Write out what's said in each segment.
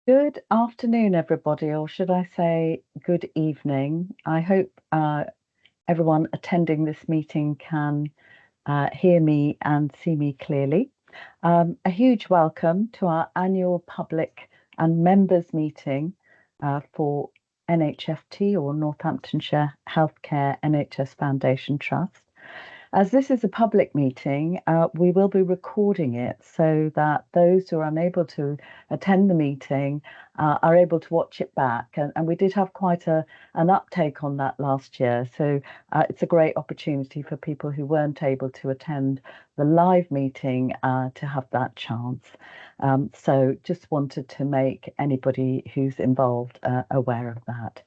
Good afternoon, everybody, or should I say good evening? I hope everyone attending this meeting can hear me and see me clearly. A huge welcome to our annual public and members meeting for NHFT or Northamptonshire Healthcare NHS Foundation Trust. As this is a public meeting, we will be recording it so that those who are unable to attend the meeting are able to watch it back. And we did have quite an uptake on that last year. So it's a great opportunity for people who weren't able to attend the live meeting to have that chance. So just wanted to make anybody who's involved aware of that.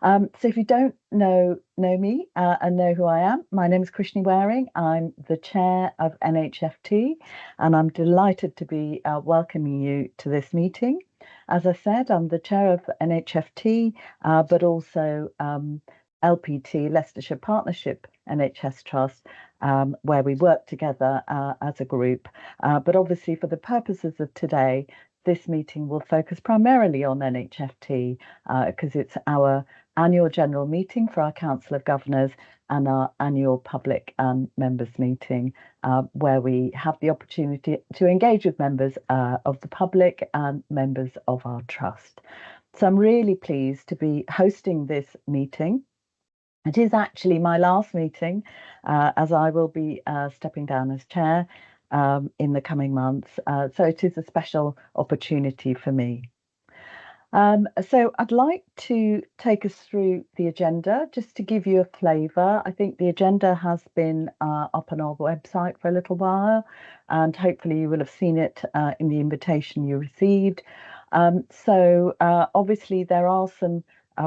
So if you don't know me and know who I am, my name is Krishni Waring. I'm the chair of NHFT, and I'm delighted to be welcoming you to this meeting. As I said, I'm the chair of NHFT, but also LPT, Leicestershire Partnership NHS Trust, where we work together as a group. But obviously, for the purposes of today, this meeting will focus primarily on NHFT because it's our annual general meeting for our Council of Governors and our annual public and members meeting, where we have the opportunity to engage with members of the public and members of our trust. So I'm really pleased to be hosting this meeting. It is actually my last meeting, as I will be stepping down as chair in the coming months. So it is a special opportunity for me. So I'd like to take us through the agenda just to give you a flavour. I think the agenda has been up on our website for a little while, and hopefully you will have seen it in the invitation you received. Obviously there are some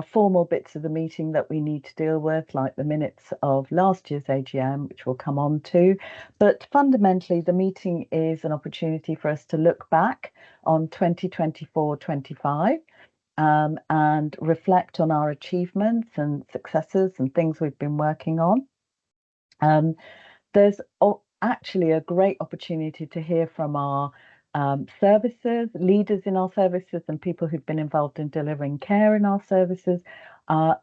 formal bits of the meeting that we need to deal with, like the minutes of last year's AGM, which we'll come on to. But fundamentally, the meeting is an opportunity for us to look back on 2024-25 and reflect on our achievements and successes and things we've been working on. There's actually a great opportunity to hear from our services, leaders in our services, and people who've been involved in delivering care in our services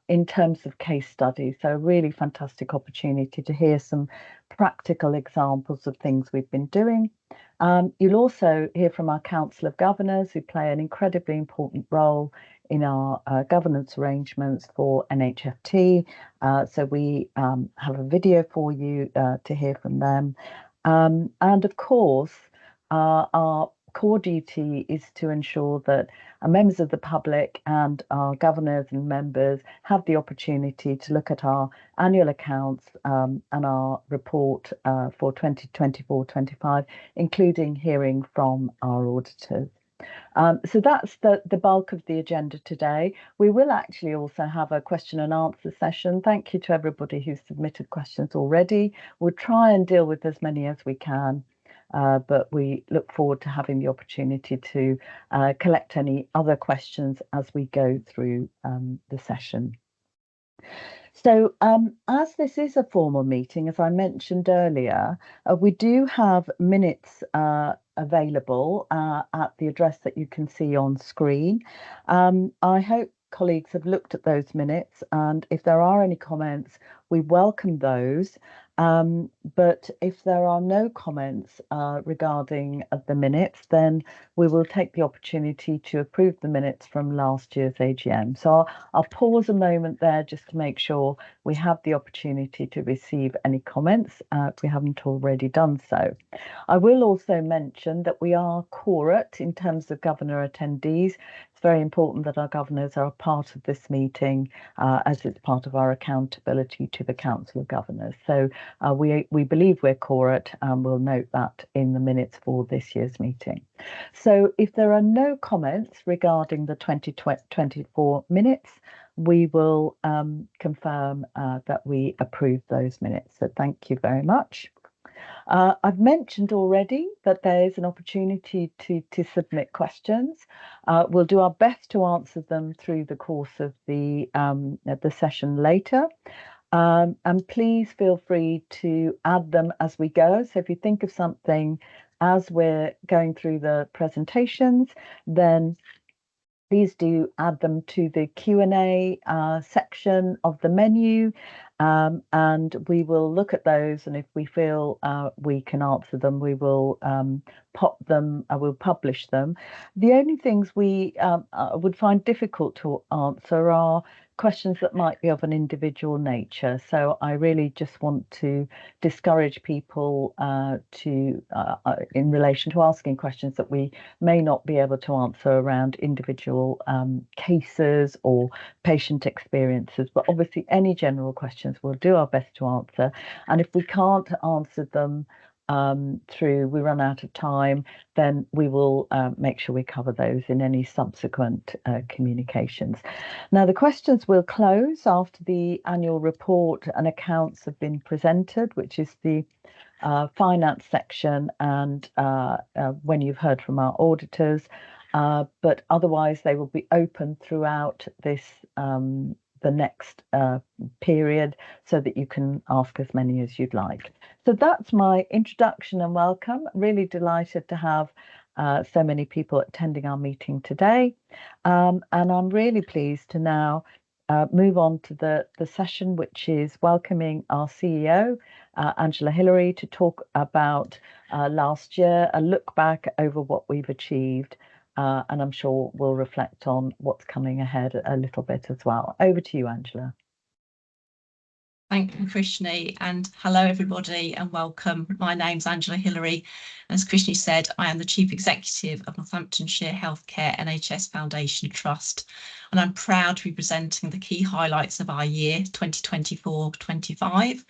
in terms of case studies. So, a really fantastic opportunity to hear some practical examples of things we've been doing. You'll also hear from our Council of Governors, who play an incredibly important role in our governance arrangements for NHFT. So we have a video for you to hear from them. And of course, our core duty is to ensure that members of the public and our governors and members have the opportunity to look at our annual accounts and our report for 2024-25, including hearing from our auditors. So that's the bulk of the agenda today. We will actually also have a question and answer session. Thank you to everybody who's submitted questions already. We'll try and deal with as many as we can, but we look forward to having the opportunity to collect any other questions as we go through the session. So, as this is a formal meeting, as I mentioned earlier, we do have minutes available at the address that you can see on screen. I hope colleagues have looked at those minutes, and if there are any comments, we welcome those. But if there are no comments regarding the minutes, then we will take the opportunity to approve the minutes from last year's AGM. So I'll pause a moment there just to make sure we have the opportunity to receive any comments if we haven't already done so. I will also mention that we are quorate in terms of governor attendees. It's very important that our governors are a part of this meeting as it's part of our accountability to the Council of Governors. So we believe we're quorate, and we'll note that in the minutes for this year's meeting. So if there are no comments regarding the 2024 minutes, we will confirm that we approve those minutes. So thank you very much. I've mentioned already that there is an opportunity to submit questions. We'll do our best to answer them through the course of the session later. And please feel free to add them as we go. So if you think of something as we're going through the presentations, then please do add them to the Q&A section of the menu, and we will look at those, and if we feel we can answer them, we will pop them, we'll publish them. The only things we would find difficult to answer are questions that might be of an individual nature. So I really just want to discourage people in relation to asking questions that we may not be able to answer around individual cases or patient experiences. But obviously, any general questions we'll do our best to answer. And if we can't answer them we run out of time, then we will make sure we cover those in any subsequent communications. Now, the questions will close after the annual report and accounts have been presented, which is the finance section, and when you've heard from our auditors, but otherwise they will be open throughout this the next period, so that you can ask as many as you'd like. So that's my introduction and welcome. Really delighted to have so many people attending our meeting today, and I'm really pleased to now move on to the session, which is welcoming our CEO, Angela Hillary, to talk about last year, a look back over what we've achieved, and I'm sure we'll reflect on what's coming ahead a little bit as well. Over to you, Angela. Thank you, Krishni, and hello everybody and welcome. My name's Angela Hillary. As Krishni said, I am the Chief Executive of Northamptonshire Healthcare NHS Foundation Trust, and I'm proud to be presenting the key highlights of our year 2024-25.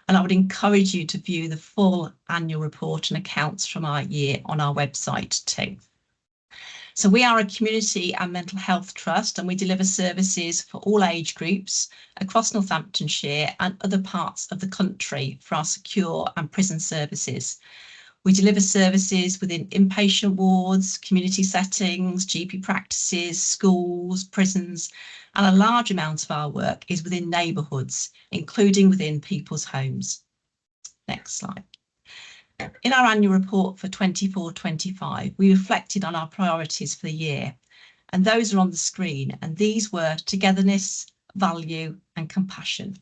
And I would encourage you to view the full annual report and accounts from our year on our website too. So we are a community and mental health trust, and we deliver services for all age groups across Northamptonshire and other parts of the country for our secure and prison services. We deliver services within inpatient wards, community settings, GP practices, schools, prisons, and a large amount of our work is within neighbourhoods, including within people's homes. Next slide. In our annual report for 24-25, we reflected on our priorities for the year, and those are on the screen, and these were togetherness, value and compassion.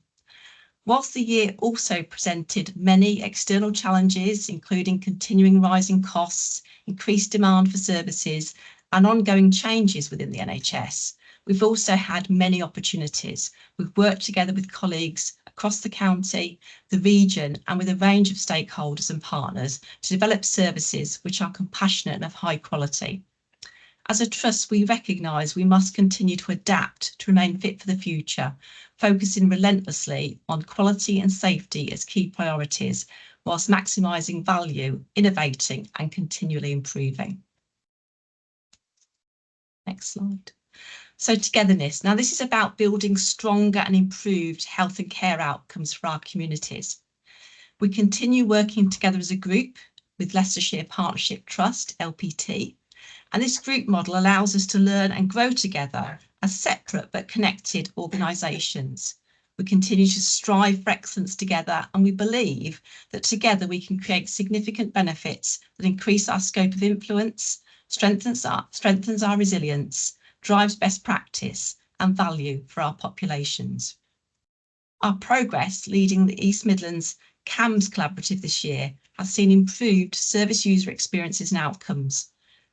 Whilst the year also presented many external challenges, including continuing rising costs, increased demand for services and ongoing changes within the NHS, we've also had many opportunities. We've worked together with colleagues across the county, the region and with a range of stakeholders and partners to develop services which are compassionate and of high quality. As a trust, we recognise we must continue to adapt to remain fit for the future, focusing relentlessly on quality and safety as key priorities, whilst maximising value, innovating and continually improving. Next slide. So togetherness. Now this is about building stronger and improved health and care outcomes for our communities. We continue working together as a group with Leicestershire Partnership Trust, LPT, and this group model allows us to learn and grow together as separate but connected organisations. We continue to strive for excellence together, and we believe that together we can create significant benefits that increase our scope of influence, strengthens our resilience, drives best practice and value for our populations. Our progress leading the East Midlands CAMS collaborative this year has seen improved service user experiences and outcomes.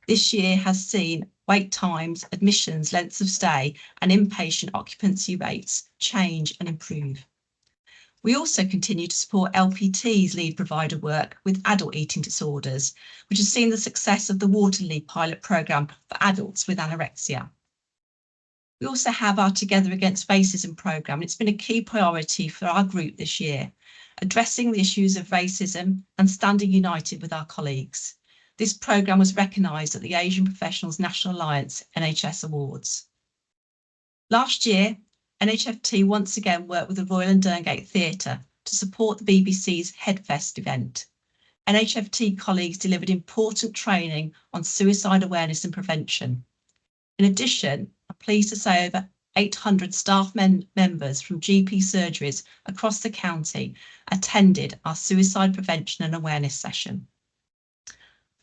This year has seen wait times, admissions, lengths of stay and inpatient occupancy rates change and improve. We also continue to support LPT's lead provider work with adult eating disorders, which has seen the success of the Waterloo pilot programme for adults with anorexia. We also have our Together Against Racism programme, and it's been a key priority for our group this year, addressing the issues of racism and standing united with our colleagues. This programme was recognised at the Asian Professionals National Alliance NHS Awards. Last year, NHFT once again worked with the Royal and Durngate Theatre to support the BBC's Headfest event. NHFT colleagues delivered important training on suicide awareness and prevention. In addition, I'm pleased to say over 800 staff members from GP surgeries across the county attended our suicide prevention and awareness session.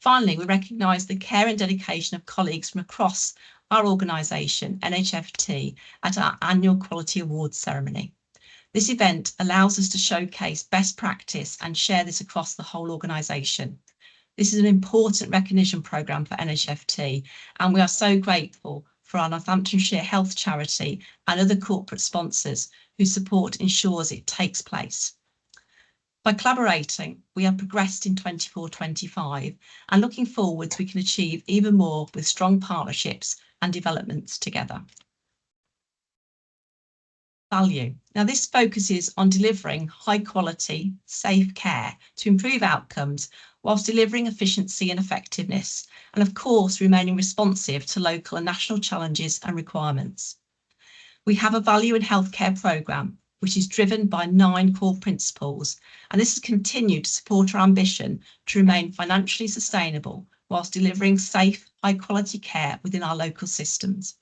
Finally, we recognise the care and dedication of colleagues from across our organisation, NHFT, at our annual Quality Awards ceremony. This event allows us to showcase best practice and share this across the whole organisation. This is an important recognition programme for NHFT, and we are so grateful for our Northamptonshire Health Charity and other corporate sponsors whose support ensures it takes place. By collaborating, we have progressed in 24-25 and looking forwards we can achieve even more with strong partnerships and developments together. Value. Now this focuses on delivering high quality, safe care to improve outcomes whilst delivering efficiency and effectiveness, and of course remaining responsive to local and national challenges and requirements. We have a value in healthcare programme which is driven by 9 core principles, and this has continued to support our ambition to remain financially sustainable whilst delivering safe, high quality care within our local systems.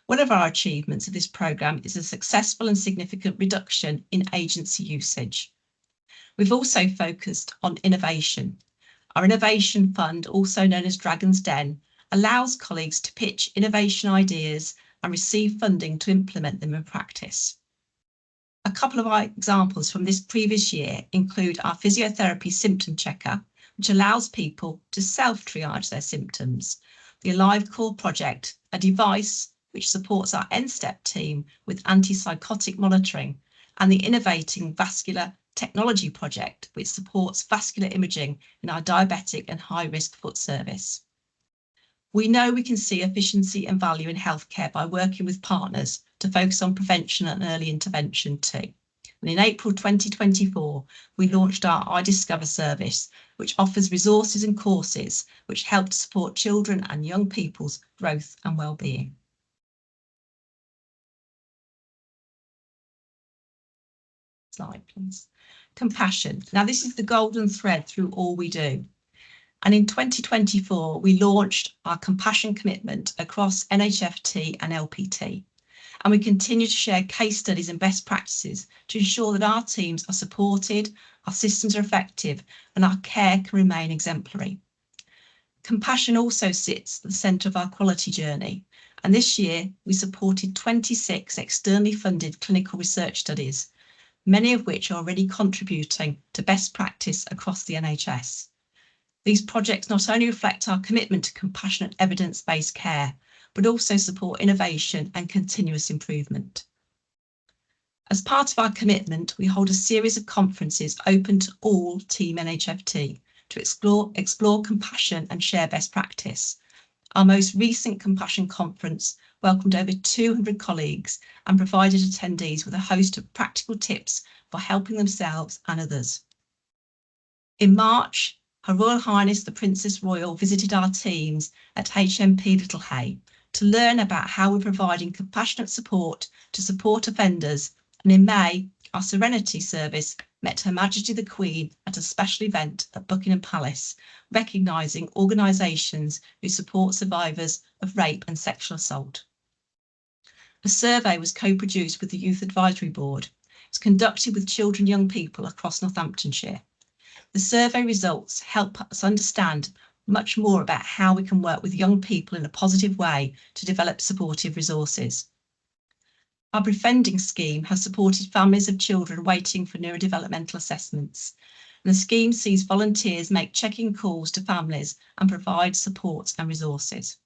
One of our achievements of this programme is a successful and significant reduction in agency usage. We've also focused on innovation. Our innovation fund, also known as Dragon's Den, allows colleagues to pitch innovation ideas and receive funding to implement them in practice. A couple of our examples from this previous year include our physiotherapy symptom checker, which allows people to self-triage their symptoms, the Alive Core project, a device which supports our NSTEP team with antipsychotic monitoring, and the Innovating Vascular Technology project, which supports vascular imaging in our diabetic and high-risk foot service. We know we can see efficiency and value in healthcare by working with partners to focus on prevention and early intervention too. And in April 2024, we launched our iDiscover service, which offers resources and courses which help to support children and young people's growth and well-being. Slide, please. Compassion. Now, this is the golden thread through all we do. And in 2024, we launched our compassion commitment across NHFT and LPT. And we continue to share case studies and best practices to ensure that our teams are supported, our systems are effective, and our care can remain exemplary. Compassion also sits at the centre of our quality journey. And this year, we supported 26 externally funded clinical research studies, many of which are already contributing to best practice across the NHS. These projects not only reflect our commitment to compassionate evidence-based care, but also support innovation and continuous improvement. As part of our commitment, we hold a series of conferences open to all Team NHFT to explore compassion and share best practice. Our most recent Compassion Conference welcomed over 200 colleagues and provided attendees with a host of practical tips for helping themselves and others. In March, Her Royal Highness the Princess Royal visited our teams at HMP Littlehay to learn about how we're providing compassionate support to support offenders, and in May, our Serenity service met Her Majesty the Queen at a special event at Buckingham Palace, recognising organisations who support survivors of rape and sexual assault. A survey was co-produced with the Youth Advisory Board. It was conducted with children and young people across Northamptonshire. The survey results help us understand much more about how we can work with young people in a positive way to develop supportive resources. Our befriending scheme has supported families of children waiting for neurodevelopmental assessments. And the scheme sees volunteers make check-in calls to families and provide support and resources.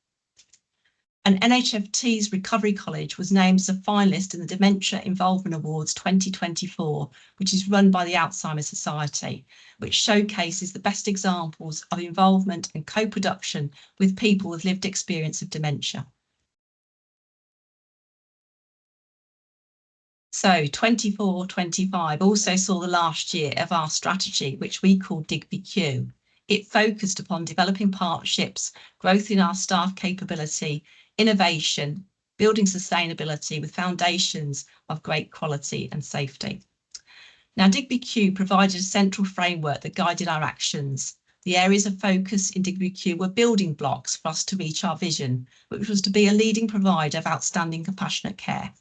And NHFT's Recovery College was named as a finalist in the Dementia Involvement Awards 2024, which is run by the Alzheimer's Society, which showcases the best examples of involvement and co-production with people with lived experience of dementia. So 24-25 also saw the last year of our strategy, which we called Digby Q. It focused upon developing partnerships, growth in our staff capability, innovation, building sustainability with foundations of great quality and safety. Now, Digby Q provided a central framework that guided our actions. The areas of focus in Digby Q were building blocks for us to reach our vision, which was to be a leading provider of outstanding compassionate care.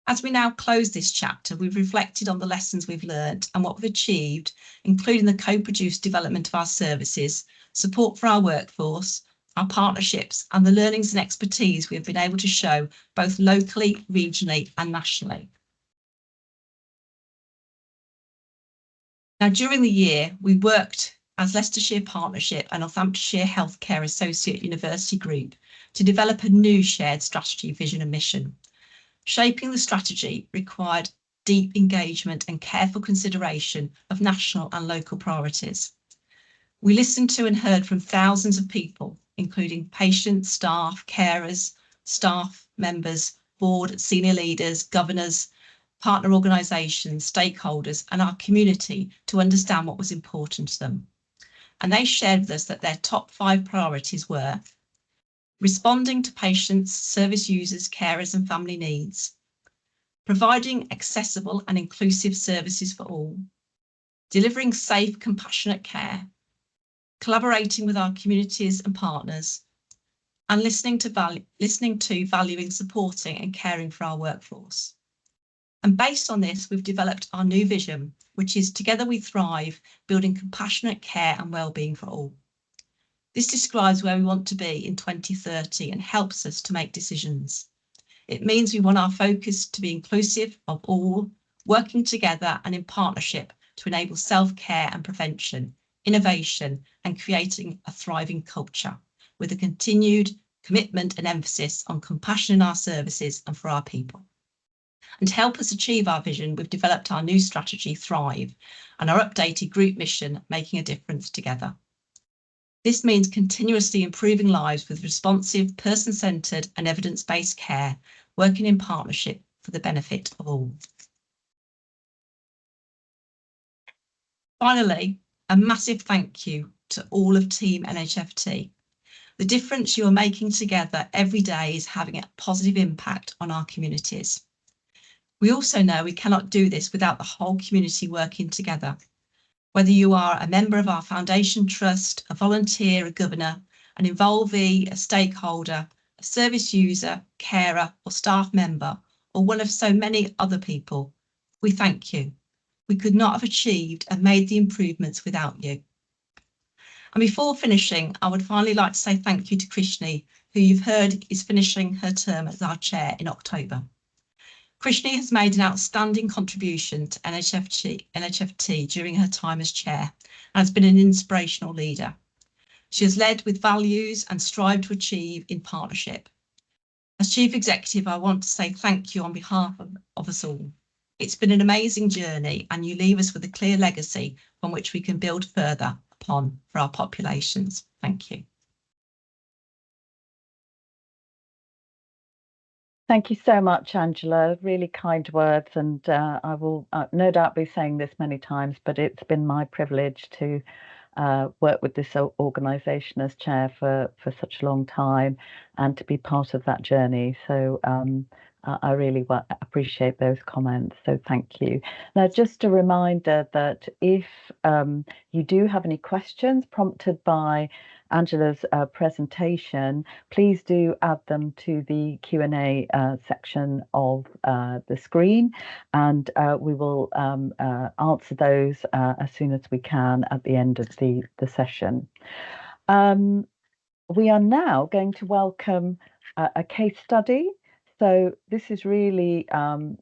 As we now close this chapter, we've reflected on the lessons we've learned and what we've achieved, including the co-produced development of our services, support for our workforce, our partnerships and the learnings and expertise we have been able to show both locally, regionally and nationally. Now, during the year, we worked as Leicestershire Partnership and Northamptonshire Healthcare Associate University Group to develop a new shared strategy, vision and mission. Shaping the strategy required deep engagement and careful consideration of national and local priorities. We listened to and heard from thousands of people, including patients, staff, carers, staff members, board, senior leaders, governors, partner organisations, stakeholders and our community to understand what was important to them. And they shared with us that their top 5 priorities were responding to patients, service users, carers and family needs, providing accessible and inclusive services for all, delivering safe, compassionate care, collaborating with our communities and partners, and listening to, valuing, supporting and caring for our workforce. And based on this, we've developed our new vision, which is Together We Thrive, building compassionate care and wellbeing for all. This describes where we want to be in 2030 and helps us to make decisions. It means we want our focus to be inclusive of all, working together and in partnership to enable self-care and prevention, innovation and creating a thriving culture with a continued commitment and emphasis on compassion in our services and for our people. And to help us achieve our vision, we've developed our new strategy, Thrive, and our updated group mission, Making a Difference Together. This means continuously improving lives with responsive, person-centred and evidence-based care, working in partnership for the benefit of all. Finally, a massive thank you to all of Team NHFT. The difference you are making together every day is having a positive impact on our communities. We also know we cannot do this without the whole community working together. Whether you are a member of our foundation trust, a volunteer, a governor, an involvee, a stakeholder, a service user, carer or staff member, or one of so many other people, we thank you. We could not have achieved and made the improvements without you. And before finishing, I would finally like to say thank you to Krishni, who you've heard is finishing her term as our chair in October. Krishni has made an outstanding contribution to NHFT during her time as chair and has been an inspirational leader. She has led with values and strived to achieve in partnership. As Chief Executive, I want to say thank you on behalf of us all. It's been an amazing journey and you leave us with a clear legacy on which we can build further upon for our populations. Thank you. Thank you so much, Angela. Really kind words, and I will no doubt be saying this many times, but it's been my privilege to work with this organisation as chair for such a long time and to be part of that journey. So I really appreciate those comments. So thank you. Now, just a reminder that if you do have any questions prompted by Angela's presentation, please do add them to the Q&A section of the screen, and we will answer those as soon as we can at the end of the session. We are now going to welcome a case study. So this is really going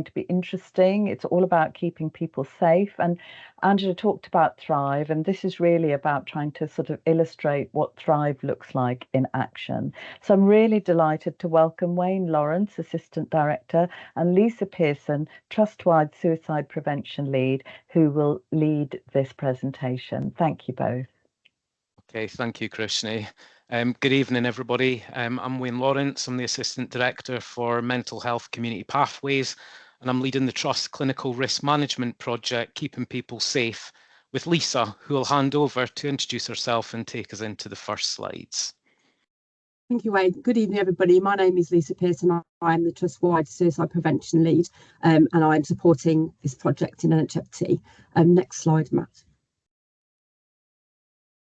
to be interesting. It's all about keeping people safe. And Angela talked about Thrive, and this is really about trying to sort of illustrate what Thrive looks like in action. So I'm really delighted to welcome Wayne Lawrence, Assistant Director, and Lisa Pearson, Trust-wide Suicide Prevention Lead, who will lead this presentation. Thank you both. Okay, thank you, Krishni. Good evening, everybody. I'm Wayne Lawrence. I'm the Assistant Director for Mental Health Community Pathways, and I'm leading the Trust Clinical Risk Management Project, Keeping People Safe, with Lisa, who will hand over to introduce herself and take us into the first slides. Thank you, Wayne. Good evening, everybody. My name is Lisa Pearson. I'm the Trust-wide Suicide Prevention Lead, and I'm supporting this project in NHFT. Next slide, Matt.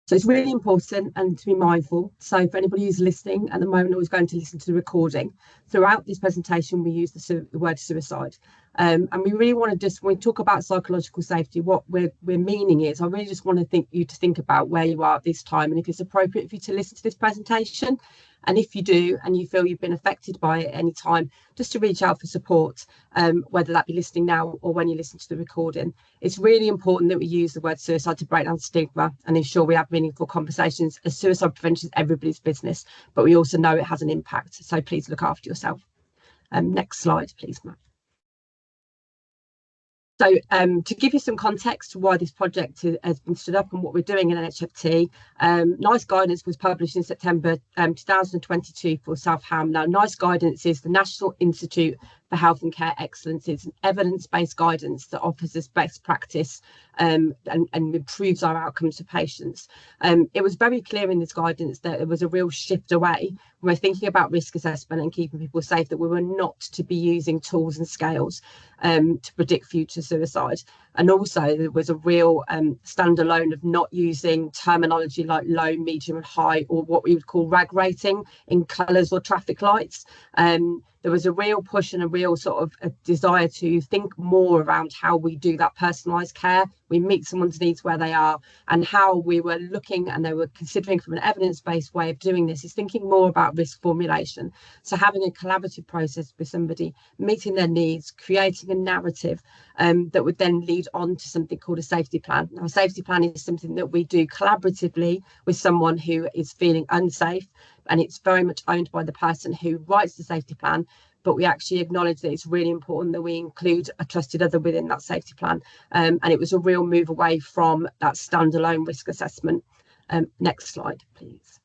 So it's really important and to be mindful. So for anybody who's listening at the moment or is going to listen to the recording, throughout this presentation, we use the word suicide. And we really want to just, when we talk about psychological safety, what we're meaning is, I really just want to you to think about where you are at this time, and if it's appropriate for you to listen to this presentation. And if you do, and you feel you've been affected by it at any time, just to reach out for support, whether that be listening now or when you listen to the recording. It's really important that we use the word suicide to break down stigma and ensure we have meaningful conversations, as suicide prevention is everybody's business, but we also know it has an impact. So please look after yourself. Next slide, please, Matt. So to give you some context to why this project has been stood up and what we're doing in NHFT, NICE guidance was published in September 2022 for South Ham. Now, NICE guidance is the National Institute for Health and Care Excellence. It's an evidence-based guidance that offers us best practice and improves our outcomes for patients. It was very clear in this guidance that there was a real shift away when we're thinking about risk assessment and keeping people safe, that we were not to be using tools and scales to predict future suicide. And also there was a real standalone of not using terminology like low, medium and high, or what we would call RAG rating in colours or traffic lights. There was a real push and a real sort of a desire to think more around how we do that personalised care. We meet someone's needs where they are, and how we were looking, and they were considering from an evidence-based way of doing this, is thinking more about risk formulation. So having a collaborative process with somebody, meeting their needs, creating a narrative that would then lead on to something called a safety plan. Now, a safety plan is something that we do collaboratively with someone who is feeling unsafe, and it's very much owned by the person who writes the safety plan, but we actually acknowledge that it's really important that we include a trusted other within that safety plan. And it was a real move away from that standalone risk assessment. Next slide, please.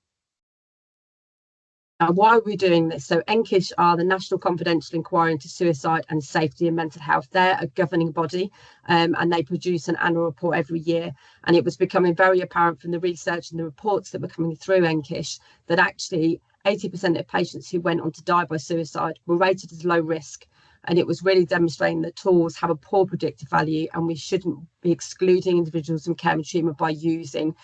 Why are we doing this? So NCISH are the National Confidential Inquiry into Suicide and Safety in Mental Health. They're a governing body, and they produce an annual report every year. And it was becoming very apparent from the research and the reports that were coming through NCISH that actually 80% of patients who went on to die by suicide were rated as low risk. And it was really demonstrating that tools have a poor predictive value, and we shouldn't be excluding individuals from care and treatment by using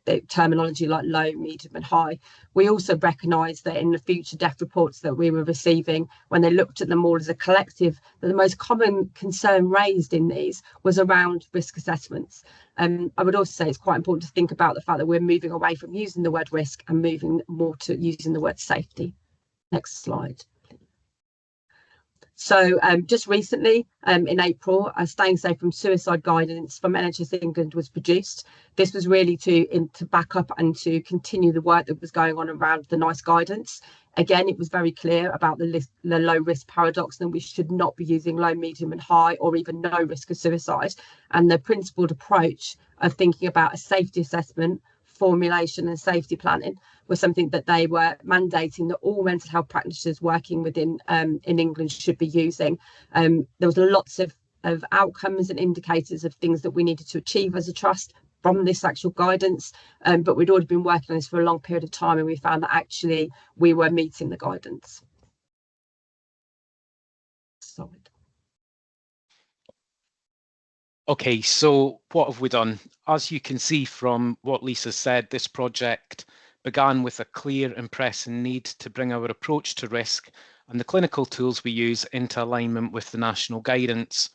the terminology like low, medium and high. We also recognise that in the future death reports that we were receiving, when they looked at them all as a collective, that the most common concern raised in these was around risk assessments. I would also say it's quite important to think about the fact that we're moving away from using the word risk and moving more to using the word safety. Next slide. So just recently, in April, Staying Safe from Suicide guidance from NHS England was produced. This was really to back up and to continue the work that was going on around the NICE guidance. Again, it was very clear about the low risk paradox, and we should not be using low, medium and high, or even no risk of suicide. And the principled approach of thinking about a safety assessment, formulation and safety planning was something that they were mandating that all mental health practitioners working within in England should be using. There was lots of outcomes and indicators of things that we needed to achieve as a trust from this actual guidance, but we'd already been working on this for a long period of time, and we found that actually we were meeting the guidance. Sorry. Okay, so what have we done? As you can see from what Lisa said, this project began with a clear and pressing need to bring our approach to risk and the clinical tools we use into alignment with the national guidance.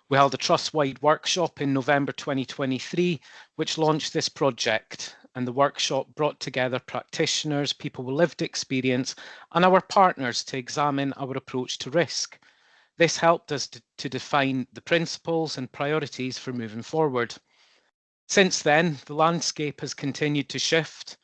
We held a trust-wide workshop in November 2023, which launched this project, and the workshop brought together practitioners, people with lived experience, and our partners to examine our approach to risk. This helped us to define the principles and priorities for moving forward. Since then, the landscape has continued to shift.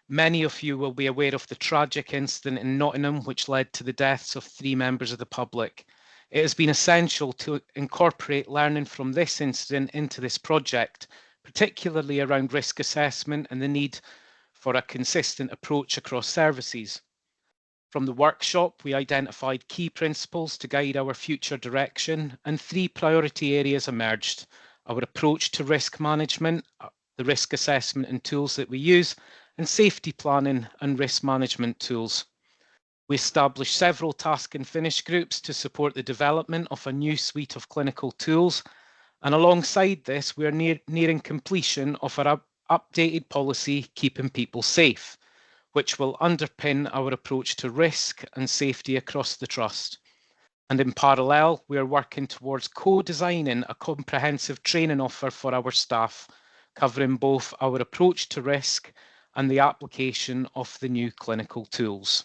Many of you will be aware of the tragic incident in Nottingham, which led to the deaths of 3 members of the public. It has been essential to incorporate learning from this incident into this project, particularly around risk assessment and the need for a consistent approach across services. From the workshop, we identified key principles to guide our future direction, and 3 priority areas emerged: our approach to risk management, the risk assessment and tools that we use, and safety planning and risk management tools. We established several task and finish groups to support the development of a new suite of clinical tools, and alongside this, we are nearing completion of our updated policy, Keeping People Safe, which will underpin our approach to risk and safety across the trust. And in parallel, we are working towards co-designing a comprehensive training offer for our staff, covering both our approach to risk and the application of the new clinical tools.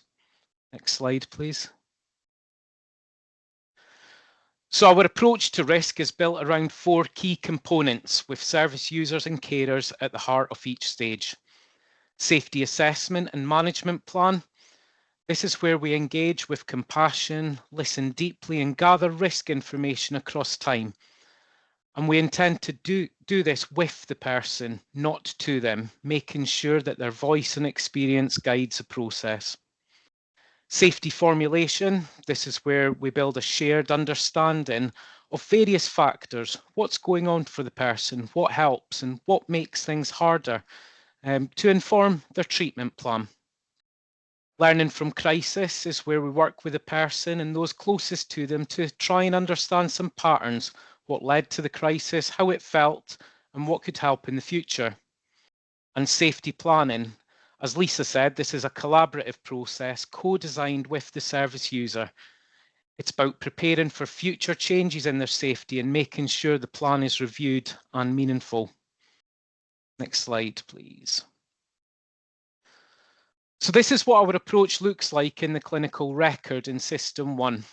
Next slide, please. So our approach to risk is built around 4 key components, with service users and carers at the heart of each stage. Safety assessment and management plan. This is where we engage with compassion, listen deeply and gather risk information across time. And we intend to do this with the person, not to them, making sure that their voice and experience guides the process. Safety formulation. This is where we build a shared understanding of various factors, what's going on for the person, what helps and what makes things harder, to inform their treatment plan. Learning from crisis is where we work with the person and those closest to them to try and understand some patterns, what led to the crisis, how it felt, and what could help in the future. And safety planning. As Lisa said, this is a collaborative process, co-designed with the service user. It's about preparing for future changes in their safety and making sure the plan is reviewed and meaningful. Next slide, please. So this is what our approach looks like in the clinical record in System 1.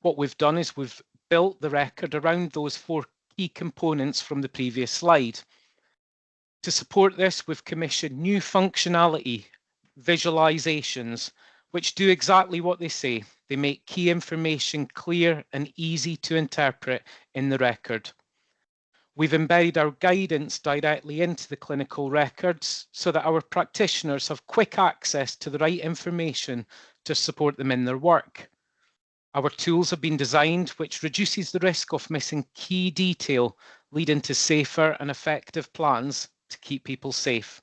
What we've done is we've built the record around those 4 key components from the previous slide. To support this, we've commissioned new functionality, visualizations, which do exactly what they say. They make key information clear and easy to interpret in the record. We've embedded our guidance directly into the clinical records so that our practitioners have quick access to the right information to support them in their work. Our tools have been designed which reduces the risk of missing key detail, leading to safer and effective plans to keep people safe.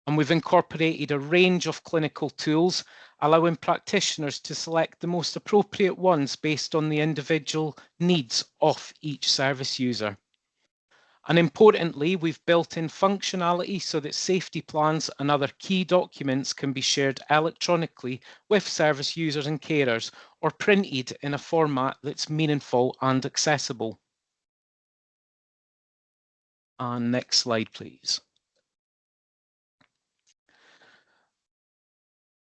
And we've incorporated a range of clinical tools, allowing practitioners to select the most appropriate ones based on the individual needs of each service user. And importantly, we've built in functionality so that safety plans and other key documents can be shared electronically with service users and carers, or printed in a format that's meaningful and accessible. And next slide, please.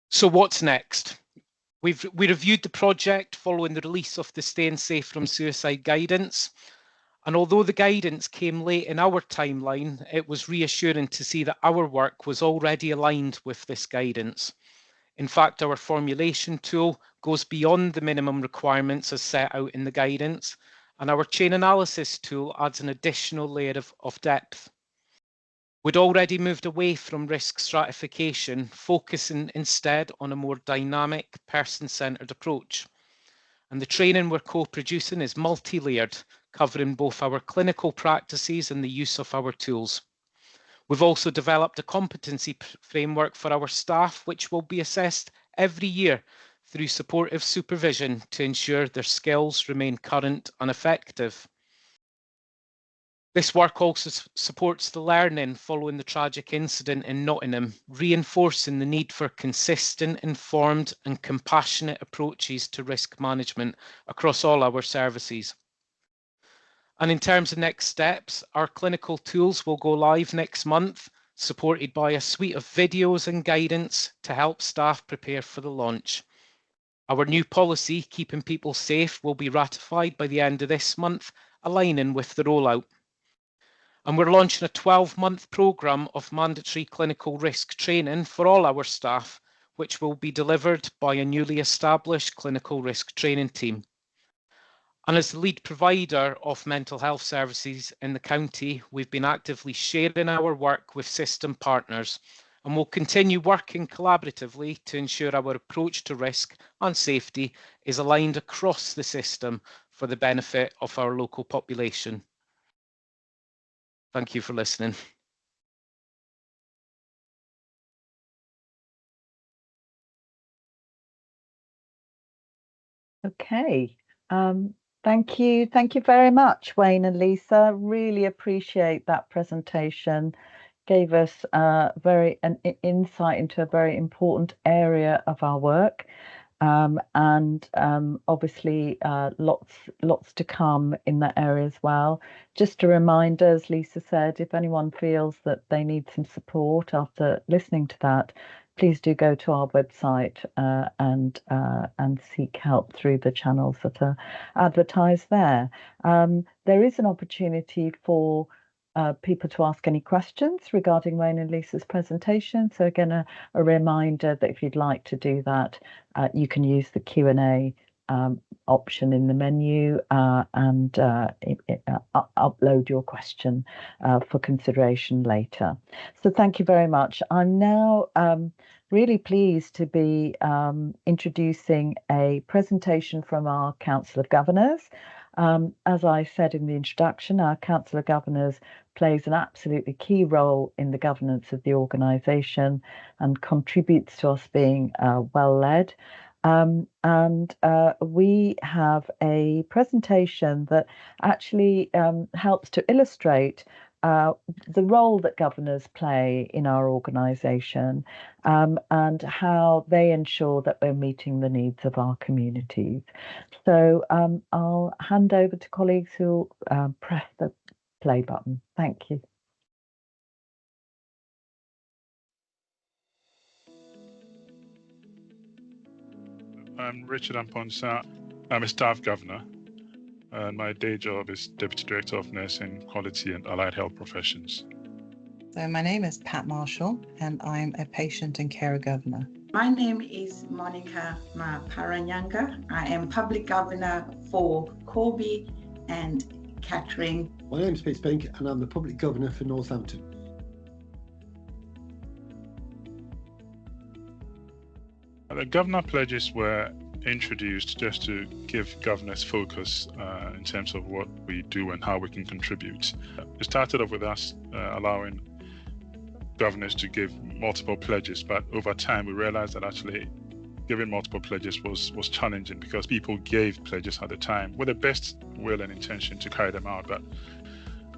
So what's next? We reviewed the project following the release of the Staying Safe from Suicide guidance. And although the guidance came late in our timeline, it was reassuring to see that our work was already aligned with this guidance. In fact, our formulation tool goes beyond the minimum requirements as set out in the guidance, and our chain analysis tool adds an additional layer of depth. We'd already moved away from risk stratification, focusing instead on a more dynamic, person-centered approach. And the training we're co-producing is multi-layered, covering both our clinical practices and the use of our tools. We've also developed a competency framework for our staff, which will be assessed every year through supportive supervision to ensure their skills remain current and effective. This work also supports the learning following the tragic incident in Nottingham, reinforcing the need for consistent, informed and compassionate approaches to risk management across all our services. And in terms of next steps, our clinical tools will go live next month, supported by a suite of videos and guidance to help staff prepare for the launch. Our new policy, Keeping People Safe, will be ratified by the end of this month, aligning with the rollout. And we're launching a 12-month programme of mandatory clinical risk training for all our staff, which will be delivered by a newly established clinical risk training team. And as the lead provider of mental health services in the county, we've been actively sharing our work with system partners, and will continue working collaboratively to ensure our approach to risk and safety is aligned across the system for the benefit of our local population. Thank you for listening. Okay. Thank you. Thank you very much, Wayne and Lisa. Really appreciate that presentation. Gave us an insight into a very important area of our work. And obviously lots to come in that area as well. Just a reminder, as Lisa said, if anyone feels that they need some support after listening to that, please do go to our website and seek help through the channels that are advertised there. There is an opportunity for people to ask any questions regarding Wayne and Lisa's presentation. So again, a reminder that if you'd like to do that, you can use the Q&A option in the menu and upload your question for consideration later. So thank you very much. I'm now really pleased to be introducing a presentation from our Council of Governors. As I said in the introduction, our Council of Governors plays an absolutely key role in the governance of the organisation and contributes to us being well led. And we have a presentation that actually helps to illustrate the role that governors play in our organisation and how they ensure that we're meeting the needs of our communities. So I'll hand over to colleagues who press the play button. Thank you. I'm Richard Amponsa. I'm a staff governor, and my day job is Deputy Director of Nursing, Quality and Allied Health Professions. So my name is Pat Marshall, and I'm a patient and carer governor. My name is Monica Maparanyanga. I am Public Governor for Corby and Catering. My name is Pete Spink, and I'm the Public Governor for Northampton. The governor pledges were introduced just to give governors focus in terms of what we do and how we can contribute. It started off with us allowing governors to give multiple pledges, but over time we realized that actually giving multiple pledges was challenging because people gave pledges at the time with the best will and intention to carry them out, but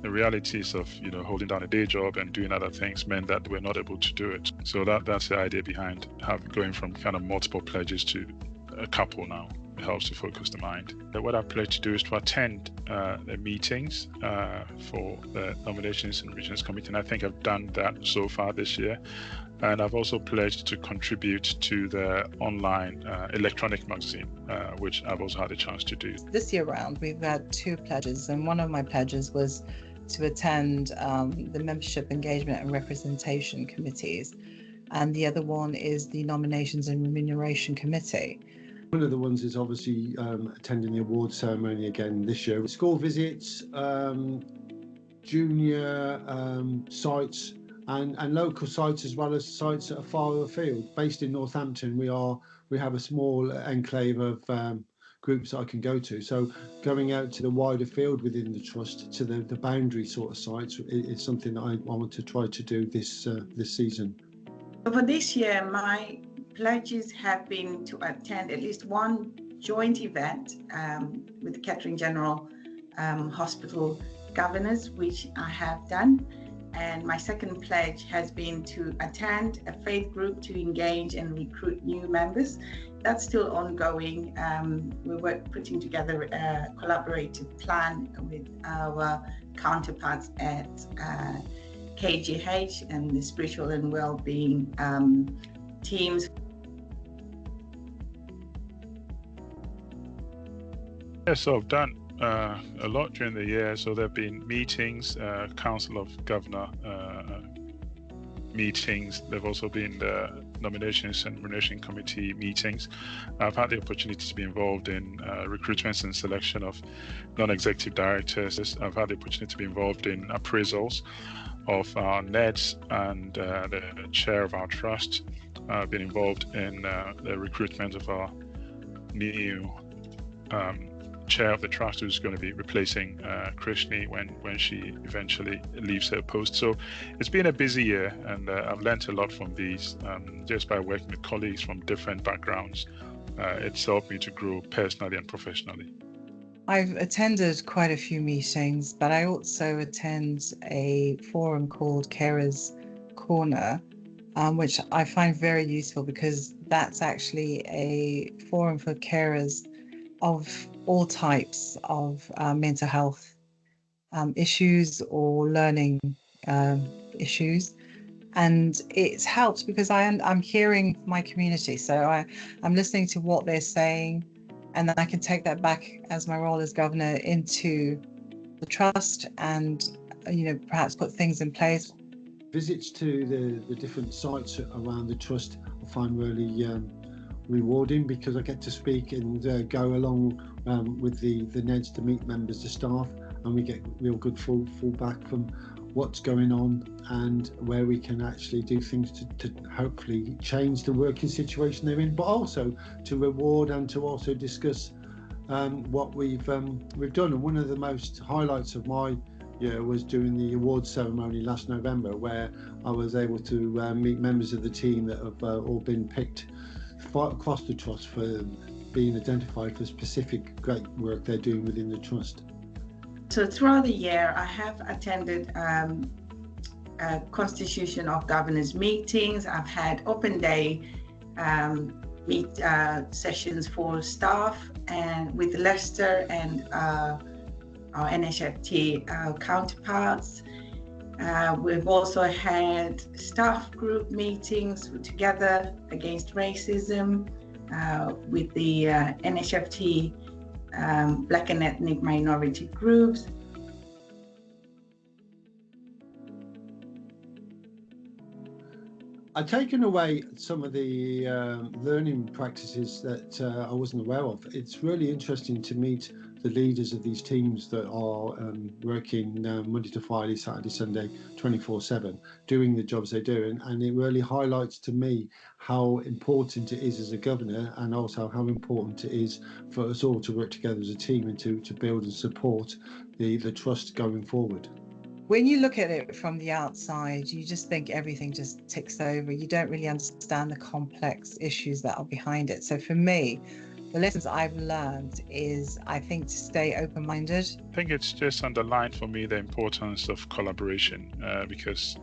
the realities of holding down a day job and doing other things meant that we're not able to do it. So that's the idea behind going from kind of multiple pledges to a couple now. It helps to focus the mind. What I pledge to do is to attend the meetings for the Nominations and Regions Committee, and I think I've done that so far this year. And I've also pledged to contribute to the online electronic magazine, which I've also had a chance to do. This year round, we've had 2 pledges, and one of my pledges was to attend the Membership Engagement and Representation Committees, and the other one is the Nominations and Remuneration Committee. One of the ones is obviously attending the awards ceremony again this year. School visits, junior sites, and local sites as well as sites that are far afield. Based in Northampton, we have a small enclave of groups that I can go to. So going out to the wider field within the trust, to the boundary sort of sites, is something that I want to try to do this season. For this year, my pledges have been to attend at least one joint event with the Kettering General Hospital Governors, which I have done. And my second pledge has been to attend a faith group to engage and recruit new members. That's still ongoing. We're putting together a collaborative plan with our counterparts at KGH and the spiritual and well-being teams. Yes, so I've done a lot during the year. So there have been meetings, Council of Governor meetings. There have also been the Nominations and Remuneration Committee meetings. I've had the opportunity to be involved in recruitments and selection of non-executive directors. I've had the opportunity to be involved in appraisals of our NEDs and the chair of our trust. I've been involved in the recruitment of our new chair of the trust, who's going to be replacing Krishni when she eventually leaves her post. So it's been a busy year, and I've learned a lot from these just by working with colleagues from different backgrounds. It's helped me to grow personally and professionally. I've attended quite a few meetings, but I also attend a forum called Carers Corner, which I find very useful because that's actually a forum for carers of all types of mental health issues or learning issues. And it's helped because I'm hearing my community. So I'm listening to what they're saying, and then I can take that back as my role as governor into the trust and, perhaps put things in place. Visits to the different sites around the trust I find really rewarding because I get to speak and go along with the NEDs to meet members of staff, and we get real good feedback from what's going on and where we can actually do things to hopefully change the working situation they're in, but also to reward and to also discuss what we've done. And one of the most highlights of my year was during the awards ceremony last November, where I was able to meet members of the team that have all been picked across the trust for being identified for specific great work they're doing within the trust. So throughout the year, I have attended Constitution of Governors meetings. I've had open day sessions for staff and with Leicester and our NHFT counterparts. We've also had staff group meetings together against racism with the NHFT Black and ethnic minority groups. I've taken away some of the learning practices that I wasn't aware of. It's really interesting to meet the leaders of these teams that are working Monday to Friday, Saturday, Sunday, 24/7, doing the jobs they do. And it really highlights to me how important it is as a governor, and also how important it is for us all to work together as a team and to build and support the trust going forward. When you look at it from the outside, you just think everything just ticks over. You don't really understand the complex issues that are behind it. So for me, the lessons I've learned is, I think, to stay open-minded. I think it's just underlined for me the importance of collaboration because,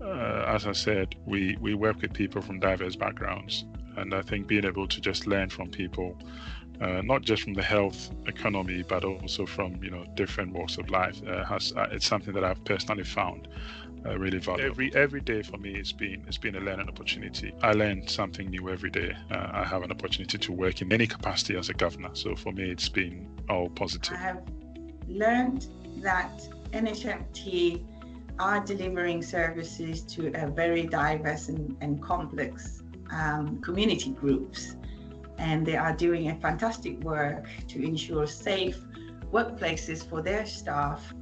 as I said, we work with people from diverse backgrounds. And I think being able to just learn from people, not just from the health economy, but also from different walks of life, it's something that I've personally found really valuable. Every day for me, it's been a learning opportunity. I learn something new every day. I have an opportunity to work in any capacity as a governor. So for me, it's been all positive. I have learned that NHFT are delivering services to a very diverse and complex community groups. And they are doing a fantastic work to ensure safe workplaces for their staff.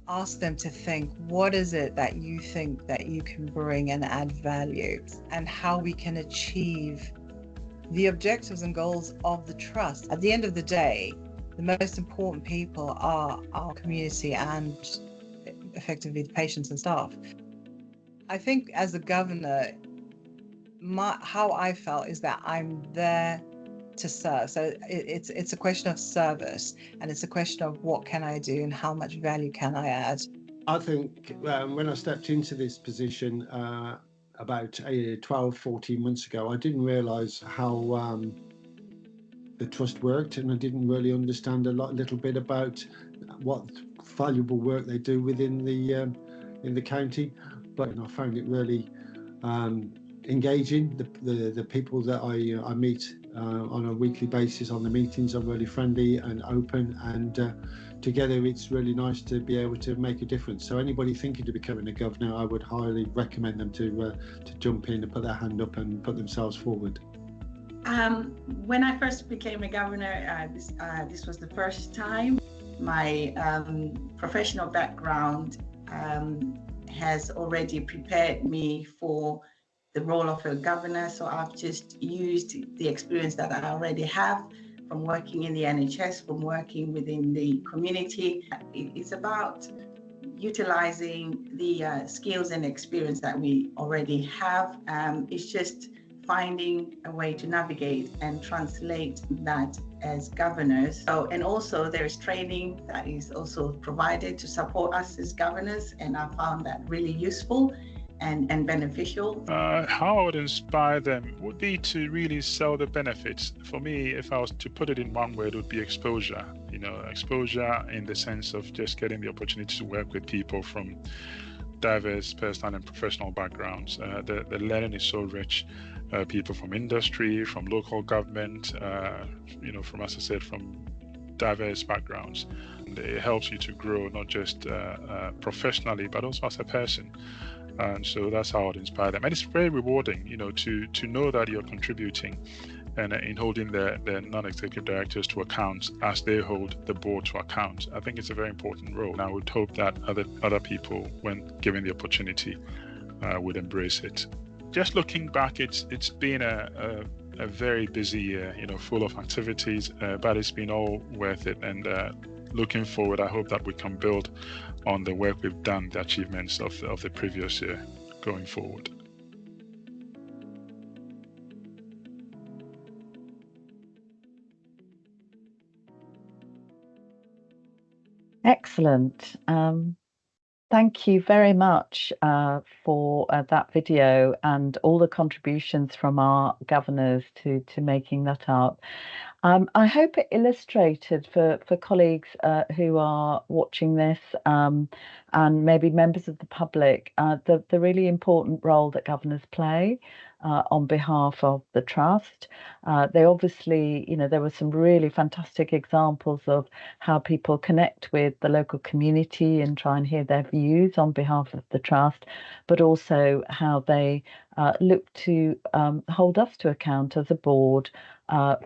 Ask them to think, what is it that you think that you can bring and add value, and how we can achieve the objectives and goals of the trust. At the end of the day, the most important people are our community and effectively the patients and staff. I think as a governor, how I felt is that I'm there to serve. So it's a question of service, and it's a question of what can I do and how much value can I add. I think when I stepped into this position about 12, 14 months ago, I didn't realise how the trust worked, and I didn't really understand a little bit about what valuable work they do within the county. But I found it really engaging. The people that I meet on a weekly basis on the meetings are really friendly and open, and together it's really nice to be able to make a difference. So anybody thinking to becoming a governor, I would highly recommend them to jump in and put their hand up and put themselves forward. When I first became a governor, this was the first time. My professional background has already prepared me for the role of a governor, so I've just used the experience that I already have from working in the NHS, from working within the community. It's about utilizing the skills and experience that we already have. It's just finding a way to navigate and translate that as governors. So, and also there's training that is also provided to support us as governors, and I found that really useful and beneficial. How I would inspire them would be to really sell the benefits. For me, if I was to put it in one word, it would be exposure. You know, exposure in the sense of just getting the opportunity to work with people from diverse personal and professional backgrounds. The learning is so rich. People from industry, from local government, you know, from, as I said, from diverse backgrounds. And it helps you to grow not just professionally, but also as a person. And so that's how I'd inspire them. And it's very rewarding, you know, to know that you're contributing and in holding the non-executive directors to account as they hold the board to account. I think it's a very important role. And I would hope that other people, when given the opportunity, would embrace it. Just looking back, it's been a very busy year, you know, full of activities, but it's been all worth it. And looking forward, I hope that we can build on the work we've done, the achievements of the previous year going forward. Excellent. Thank you very much for that video and all the contributions from our governors to making that up. I hope it illustrated for colleagues who are watching this and maybe members of the public the really important role that governors play on behalf of the trust. They obviously, you know, there were some really fantastic examples of how people connect with the local community and try and hear their views on behalf of the trust, but also how they look to hold us to account as a board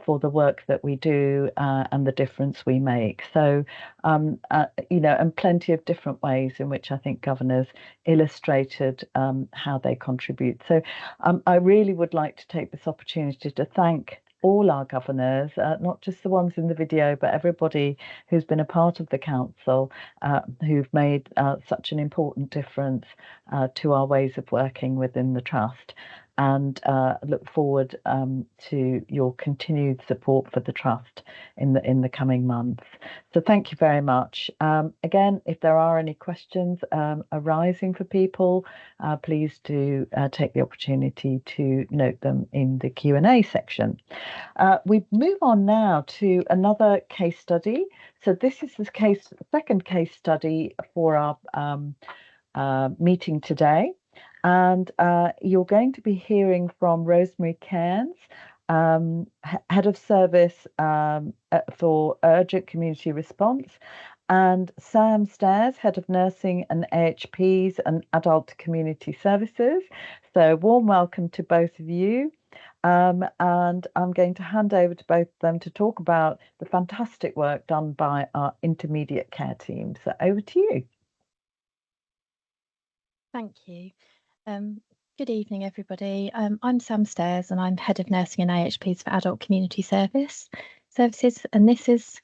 for the work that we do and the difference we make. So, you know, and plenty of different ways in which I think governors illustrated how they contribute. So I really would like to take this opportunity to thank all our governors, not just the ones in the video, but everybody who's been a part of the council, who've made such an important difference to our ways of working within the trust. And look forward to your continued support for the trust in the coming months. So thank you very much. Again, if there are any questions arising for people, please do take the opportunity to note them in the Q&A section. We move on now to another case study. So this is the second case study for our meeting today. And you're going to be hearing from Rosemary Cairns, Head of Service for Urgent Community Response, and Sam Stairs, Head of Nursing and AHPs and Adult Community Services. So warm welcome to both of you. And I'm going to hand over to both of them to talk about the fantastic work done by our intermediate care team. So over to you. Thank you. Good evening, everybody. I'm Sam Stairs and I'm Head of Nursing and AHPs for Adult Community Services. And this is...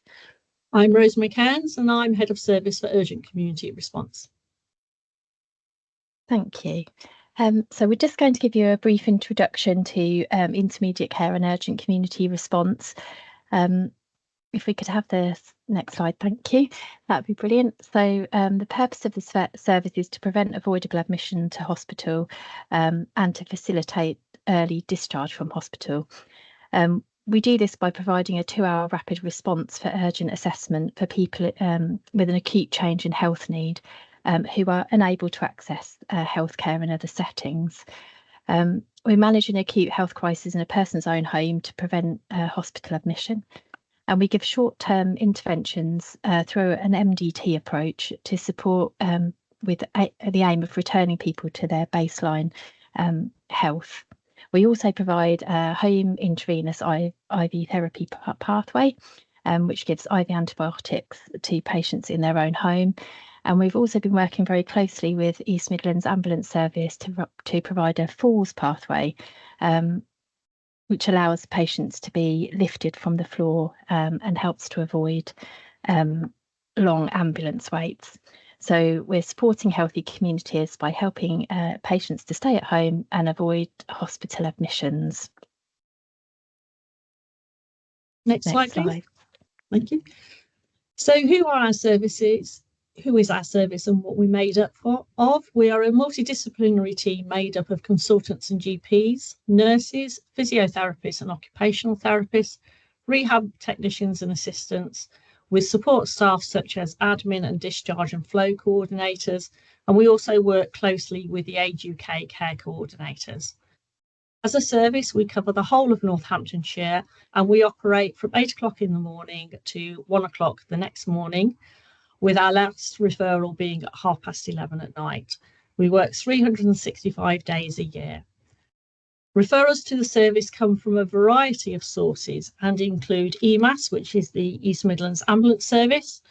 I'm Rosemary Cairns and I'm Head of Service for Urgent Community Response. Thank you. So we're just going to give you a brief introduction to intermediate care and urgent community response. If we could have the next slide, thank you. That would be brilliant. So the purpose of the service is to prevent avoidable admission to hospital and to facilitate early discharge from hospital. We do this by providing a 2-hour rapid response for urgent assessment for people with an acute change in health need who are unable to access healthcare in other settings. We manage an acute health crisis in a person's own home to prevent hospital admission. And we give short-term interventions through an MDT approach to support with the aim of returning people to their baseline health. We also provide a home intravenous IV therapy pathway, which gives IV antibiotics to patients in their own home. And we've also been working very closely with East Midlands Ambulance Service to provide a falls pathway, which allows patients to be lifted from the floor and helps to avoid long ambulance waits. So we're supporting healthy communities by helping patients to stay at home and avoid hospital admissions. Next slide, please. Thank you. So who are our services? Who is our service and what we're made up of? We are a multidisciplinary team made up of consultants and GPs, nurses, physiotherapists and occupational therapists, rehab technicians and assistants, with support staff such as admin and discharge and flow coordinators. And we also work closely with the Age UK care coordinators. As a service, we cover the whole of Northamptonshire, and we operate from 8 o'clock in the morning to 1 o'clock the next morning, with our last referral being at 11:30 at night. We work 365 days a year. Referrals to the service come from a variety of sources and include EMAS, which is the East Midlands Ambulance Service,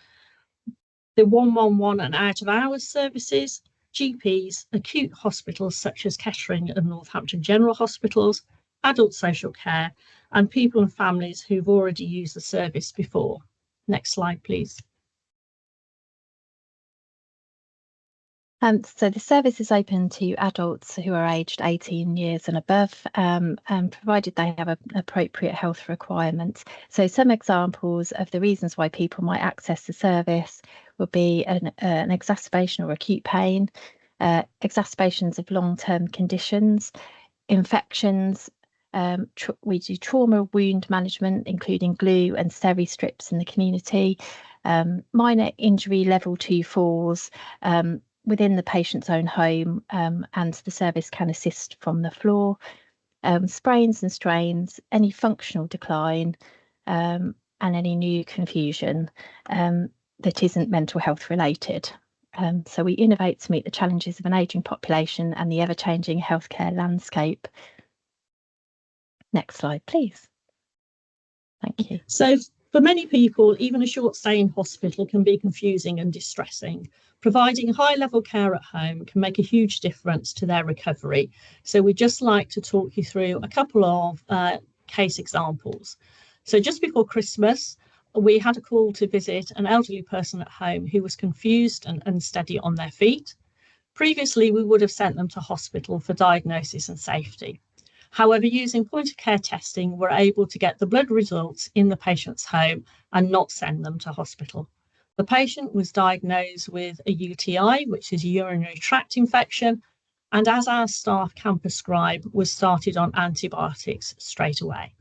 the 111 and out of hours services, GPs, acute hospitals such as Kettering and Northampton General Hospitals, adult social care, and people and families who've already used the service before. Next slide, please. So the service is open to adults who are aged 18 years and above, provided they have appropriate health requirements. So some examples of the reasons why people might access the service would be an exacerbation or acute pain, exacerbations of long-term conditions, infections. We do trauma wound management, including glue and seri strips in the community, minor injury level 2 falls, within the patient's own home, and the service can assist from the floor, sprains and strains, any functional decline, and any new confusion that isn't mental health related. So we innovate to meet the challenges of an ageing population and the ever-changing healthcare landscape. Next slide, please. Thank you. So for many people, even a short stay in hospital can be confusing and distressing. Providing high-level care at home can make a huge difference to their recovery. So we'd just like to talk you through a couple of case examples. So just before Christmas, we had a call to visit an elderly person at home who was confused and unsteady on their feet. Previously, we would have sent them to hospital for diagnosis and safety. However, using point-of-care testing, we're able to get the blood results in the patient's home and not send them to hospital. The patient was diagnosed with a UTI, which is a urinary tract infection, and as our staff can prescribe, was started on antibiotics straight away.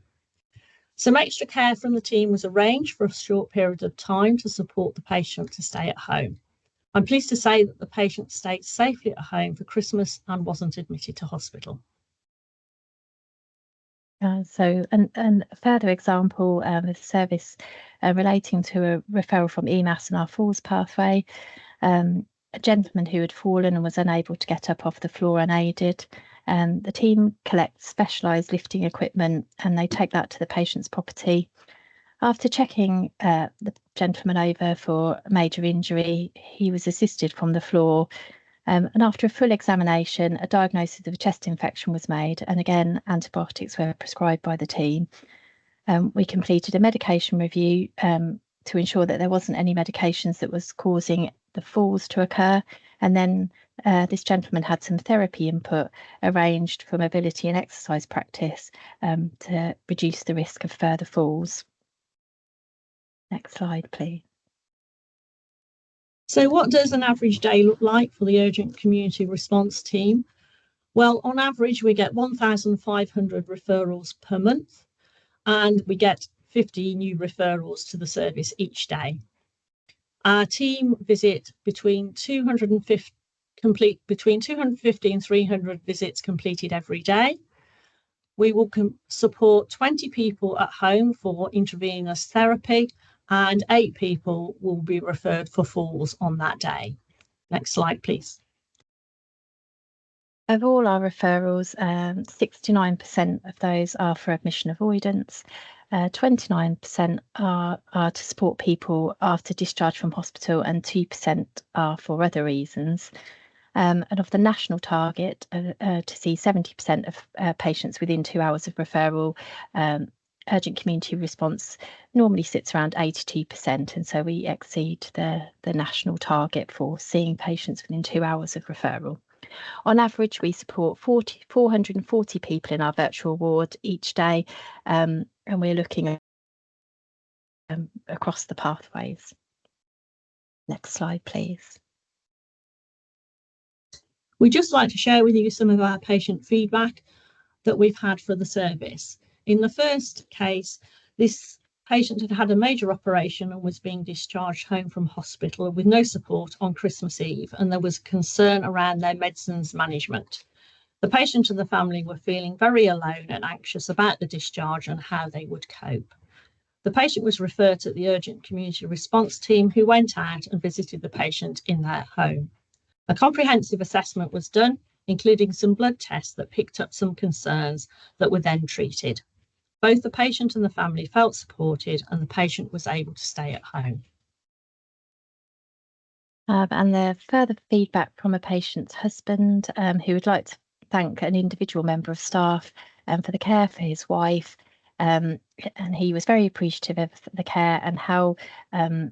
Some extra care from the team was arranged for a short period of time to support the patient to stay at home. I'm pleased to say that the patient stayed safely at home for Christmas and wasn't admitted to hospital. So a further example of a service relating to a referral from EMAS and our falls pathway, a gentleman who had fallen and was unable to get up off the floor unaided. The team collects specialised lifting equipment and they take that to the patient's property. After checking the gentleman over for a major injury, he was assisted from the floor. And after a full examination, a diagnosis of a chest infection was made, and again, antibiotics were prescribed by the team. We completed a medication review to ensure that there wasn't any medications that was causing the falls to occur. And then this gentleman had some therapy input arranged for mobility and exercise practice to reduce the risk of further falls. Next slide, please. So what does an average day look like for the urgent community response team? Well, on average, we get 1,500 referrals per month, and we get 50 new referrals to the service each day. Our team visit between 250 and 300 visits completed every day. We will support 20 people at home for intravenous therapy, and 8 people will be referred for falls on that day. Next slide, please. Of all our referrals, 69% of those are for admission avoidance, 29% are to support people after discharge from hospital, and 2% are for other reasons. And of the national target to see 70% of patients within 2 hours of referral, urgent community response normally sits around 82%, and so we exceed the national target for seeing patients within 2 hours of referral. On average, we support 440 people in our virtual ward each day, and we're looking at across the pathways. Next slide, please. We'd just like to share with you some of our patient feedback that we've had for the service. In the first case, this patient had had a major operation and was being discharged home from hospital with no support on Christmas Eve, and there was concern around their medicines management. The patient and the family were feeling very alone and anxious about the discharge and how they would cope. The patient was referred to the urgent community response team, who went out and visited the patient in their home. A comprehensive assessment was done, including some blood tests that picked up some concerns that were then treated. Both the patient and the family felt supported, and the patient was able to stay at home. And the further feedback from a patient's husband, who would like to thank an individual member of staff for the care for his wife, and he was very appreciative of the care and how the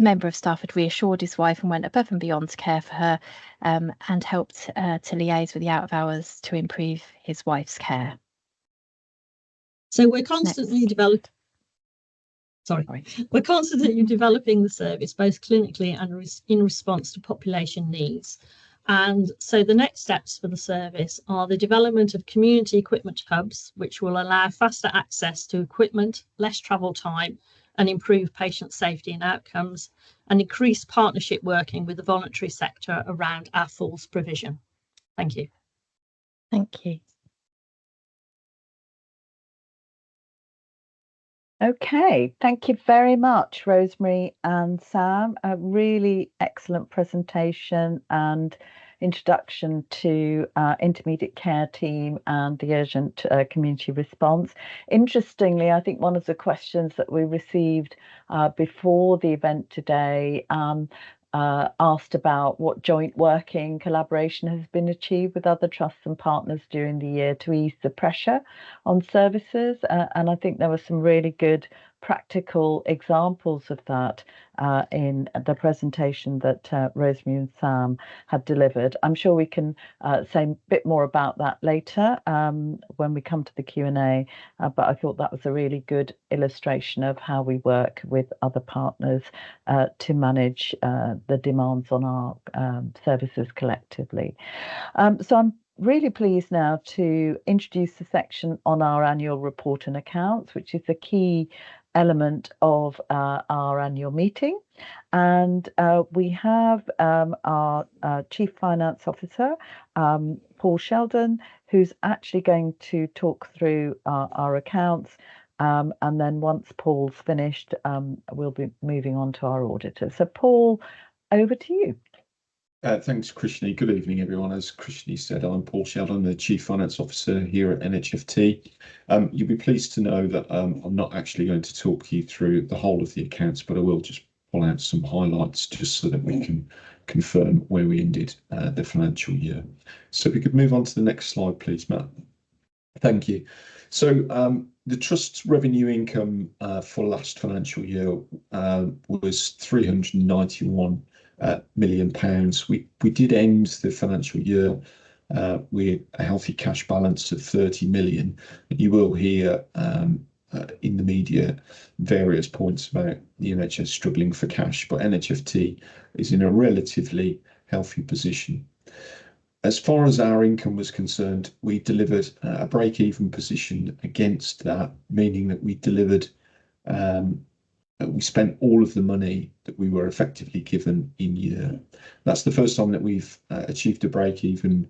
member of staff had reassured his wife and went above and beyond to care for her, and helped to liaise with the out of hours to improve his wife's care. So we're constantly developing. We're constantly developing the service, both clinically and in response to population needs. And so the next steps for the service are the development of community equipment hubs, which will allow faster access to equipment, less travel time, and improve patient safety and outcomes, and increase partnership working with the voluntary sector around our falls provision. Thank you. Thank you. Okay, thank you very much, Rosemary and Sam. A really excellent presentation and introduction to intermediate care team and the urgent community response. Interestingly, I think one of the questions that we received before the event today asked about what joint working collaboration has been achieved with other trusts and partners during the year to ease the pressure on services. And I think there were some really good practical examples of that in the presentation that Rosemary and Sam had delivered. I'm sure we can say a bit more about that later when we come to the Q&A, but I thought that was a really good illustration of how we work with other partners to manage the demands on our services collectively. So I'm really pleased now to introduce the section on our annual report and accounts, which is a key element of our annual meeting. And we have our Chief Finance Officer, Paul Sheldon, who's actually going to talk through our accounts. And then once Paul's finished, we'll be moving on to our auditor. So Paul, over to you. Thanks, Krishni. Good evening, everyone. As Krishni said, I'm Paul Sheldon, the Chief Finance Officer here at NHFT. You'll be pleased to know that I'm not actually going to talk you through the whole of the accounts, but I will just pull out some highlights just so that we can confirm where we ended the financial year. So if we could move on to the next slide, please, Matt. Thank you. So the Trust's revenue income for last financial year was £391 million. We did end the financial year with a healthy cash balance of 30 million. And you will hear in the media various points about the NHS struggling for cash, but NHFT is in a relatively healthy position. As far as our income was concerned, we delivered a break-even position against that, meaning that we delivered we spent all of the money that we were effectively given in year. That's the first time that we've achieved a break-even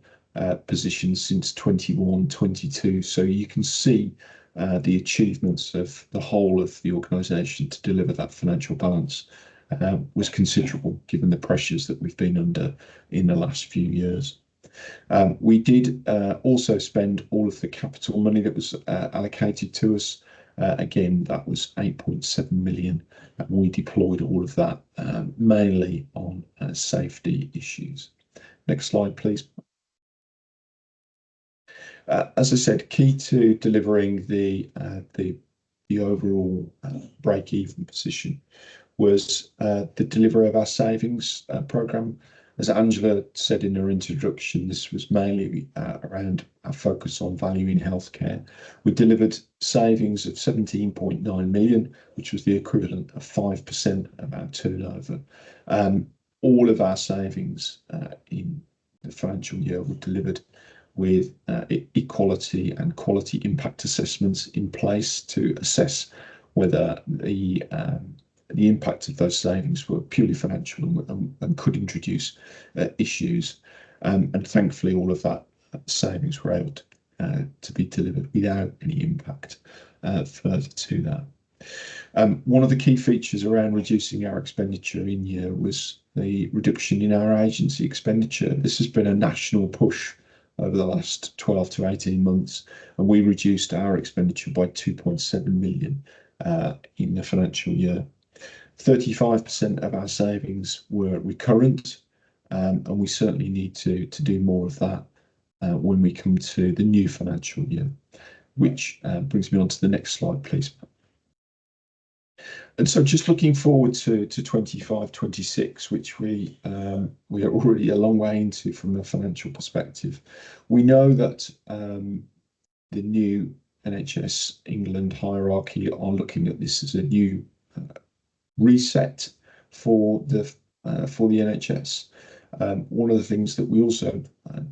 position since 21-22. So you can see the achievements of the whole of the organisation to deliver that financial balance was considerable, given the pressures that we've been under in the last few years. We did also spend all of the capital money that was allocated to us. Again, that was 8.7 million, and we deployed all of that mainly on safety issues. Next slide, please. As I said, key to delivering the the overall break-even position was the delivery of our savings programme. As Angela said in her introduction, this was mainly around our focus on value in healthcare. We delivered savings of 17.9 million, which was the equivalent of 5% of our turnover. All of our savings in the financial year were delivered with equality and quality impact assessments in place to assess whether the impact of those savings were purely financial and could introduce issues. And thankfully, all of that savings were able to be delivered without any impact further to that. One of the key features around reducing our expenditure in year was the reduction in our agency expenditure. This has been a national push over the last 12 to 18 months, and we reduced our expenditure by 2.7 million in the financial year. 35% of our savings were recurrent, and we certainly need to do more of that when we come to the new financial year, which brings me on to the next slide, please. And so just looking forward to 25-26, which we are already a long way into from a financial perspective. We know that the new NHS England hierarchy are looking at this as a new reset for the NHS. One of the things that we also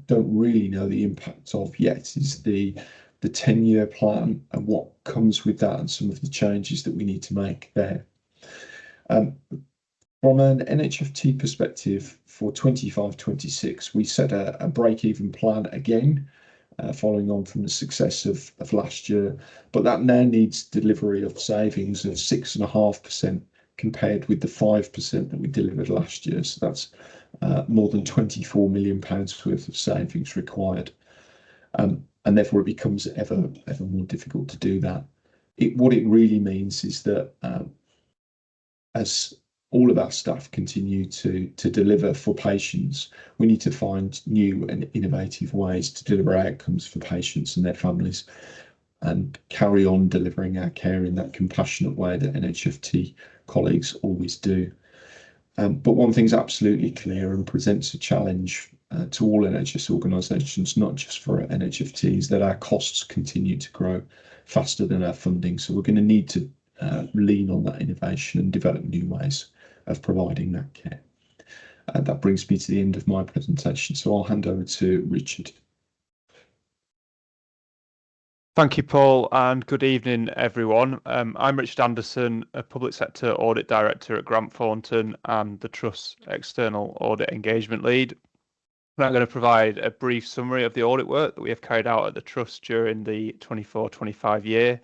don't really know the impact of yet is the 10-year plan and what comes with that and some of the changes that we need to make there. From an NHFT perspective for 25-26, we set a break-even plan again, following on from the success of last year, but that now needs delivery of savings of 6.5% compared with the 5% that we delivered last year. So that's more than £24 million worth of savings required. And therefore it becomes ever more difficult to do that. What it really means is that as all of our staff continue to deliver for patients, we need to find new and innovative ways to deliver outcomes for patients and their families and carry on delivering our care in that compassionate way that NHFT colleagues always do. But one thing's absolutely clear and presents a challenge to all NHS organisations, not just for NHFTs, that our costs continue to grow faster than our funding. So we're going to need to lean on that innovation and develop new ways of providing that care. That brings me to the end of my presentation. So I'll hand over to Richard. Thank you, Paul, and good evening, everyone. I'm Richard Anderson, a Public Sector Audit Director at Grant Thornton and the Trust's External Audit Engagement Lead. And I'm going to provide a brief summary of the audit work that we have carried out at the Trust during the 24-25 year,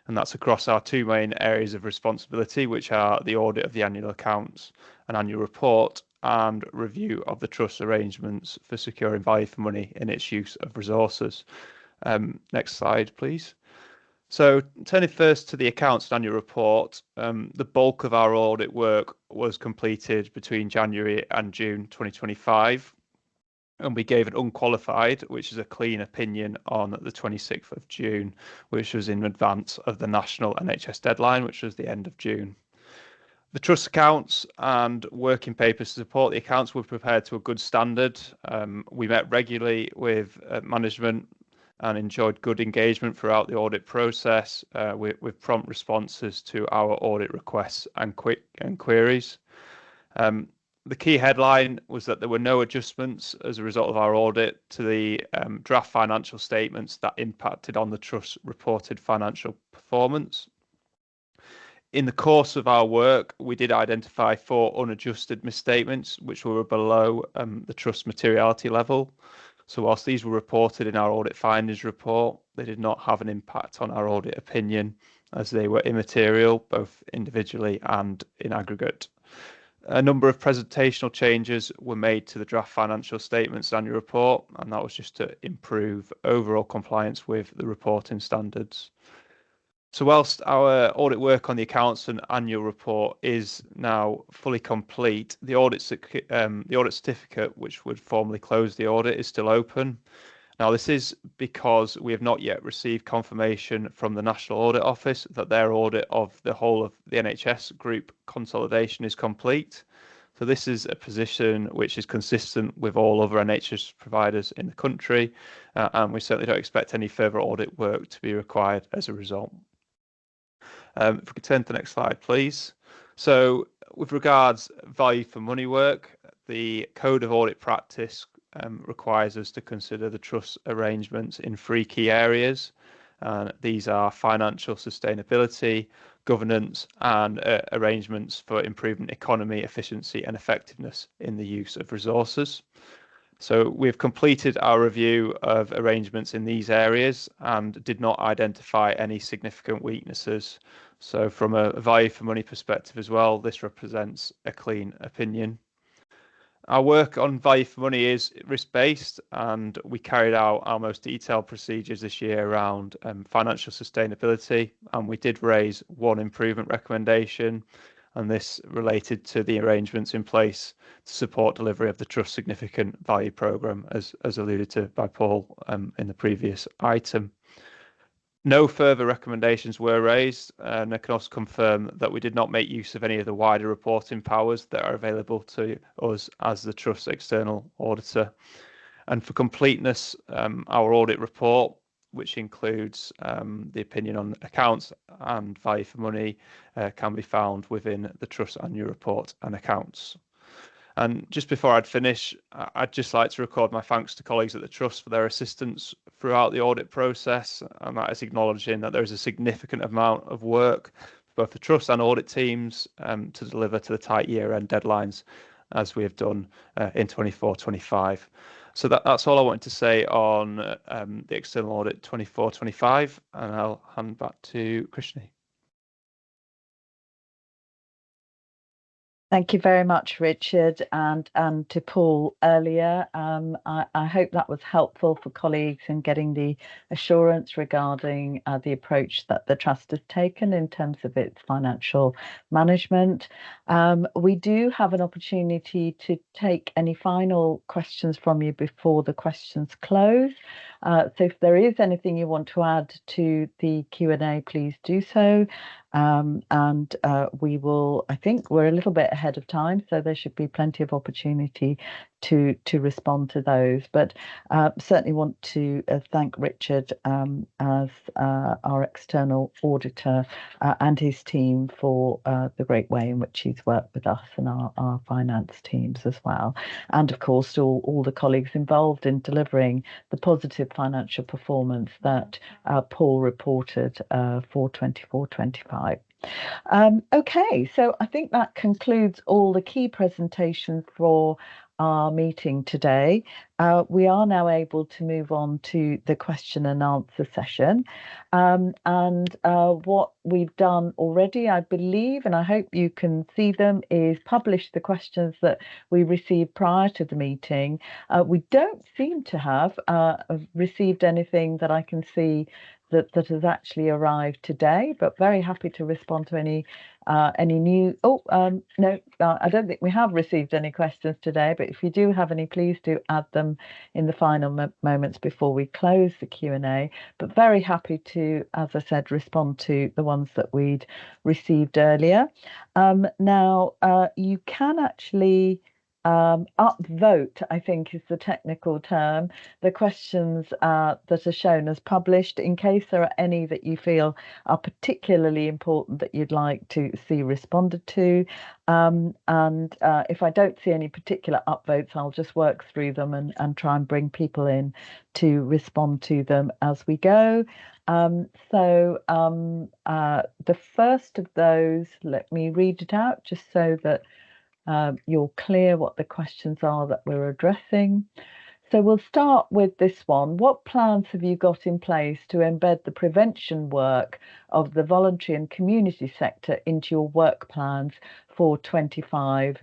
and that's across our two main areas of responsibility, which are the audit of the annual accounts and annual report, and review of the Trust's arrangements for securing value for money in its use of resources. Next slide, please. So turning first to the accounts and annual report, the bulk of our audit work was completed between January and June 2025, and we gave an unqualified, which is a clean opinion, on the 26th of June, which was in advance of the national NHS deadline, which was the end of June. The Trust accounts and working papers to support the accounts were prepared to a good standard. We met regularly with management and enjoyed good engagement throughout the audit process with prompt responses to our audit requests and queries. The key headline was that there were no adjustments as a result of our audit to the draft financial statements that impacted on the Trust's reported financial performance. In the course of our work, we did identify 4 unadjusted misstatements, which were below the Trust materiality level. So whilst these were reported in our audit findings report, they did not have an impact on our audit opinion, as they were immaterial, both individually and in aggregate. A number of presentational changes were made to the draft financial statements and annual report, and that was just to improve overall compliance with the reporting standards. So whilst our audit work on the accounts and annual report is now fully complete, the audit certificate, which would formally close the audit, is still open. Now, this is because we have not yet received confirmation from the National Audit Office that their audit of the whole of the NHS group consolidation is complete. So this is a position which is consistent with all other NHS providers in the country, and we certainly don't expect any further audit work to be required as a result. If we could turn to the next slide, please. So with regards value for money work, the Code of Audit Practice requires us to consider the trust arrangements in 3 key areas. These are financial sustainability, governance, and arrangements for improving economy, efficiency, and effectiveness in the use of resources. So we've completed our review of arrangements in these areas and did not identify any significant weaknesses. So from a value for money perspective as well, this represents a clean opinion. Our work on value for money is risk-based, and we carried out our most detailed procedures this year around financial sustainability, and we did raise 1 improvement recommendation, and this related to the arrangements in place to support delivery of the Trust Significant Value Programme, as alluded to by Paul in the previous item. No further recommendations were raised, and I can also confirm that we did not make use of any of the wider reporting powers that are available to us as the Trust's external auditor. And for completeness, our audit report, which includes the opinion on accounts and value for money, can be found within the Trust annual report and accounts. And just before I'd finish, I'd just like to record my thanks to colleagues at the Trust for their assistance throughout the audit process, and that is acknowledging that there is a significant amount of work for both the Trust and audit teams to deliver to the tight year-end deadlines, as we have done in 24-25. So that's all I wanted to say on the external audit 24-25, and I'll hand back to Krishni. Thank you very much, Richard, and to Paul earlier. I hope that was helpful for colleagues in getting the assurance regarding the approach that the Trust has taken in terms of its financial management. We do have an opportunity to take any final questions from you before the questions close. So if there is anything you want to add to the Q&A, please do so. And we will, I think we're a little bit ahead of time, so there should be plenty of opportunity to respond to those. But certainly want to thank Richard as our external auditor and his team for the great way in which he's worked with us and our finance teams as well. And of course, all the colleagues involved in delivering the positive financial performance that Paul reported for 24-25. Okay, so I think that concludes all the key presentations for our meeting today. We are now able to move on to the question and answer session. And what we've done already, I believe, and I hope you can see them, is publish the questions that we received prior to the meeting. We don't seem to have received anything that I can see that has actually arrived today, but very happy to respond to any new. No, I don't think we have received any questions today, but if you do have any, please do add them in the final moments before we close the Q&A. But very happy to, as I said, respond to the ones that we'd received earlier. Now, you can actually upvote, I think is the technical term, the questions that are shown as published, in case there are any that you feel are particularly important that you'd like to see responded to. And if I don't see any particular upvotes, I'll just work through them and try and bring people in to respond to them as we go. So the first of those, let me read it out just so that you're clear what the questions are that we're addressing. So we'll start with this one. What plans have you got in place to embed the prevention work of the voluntary and community sector into your work plans for 25-26?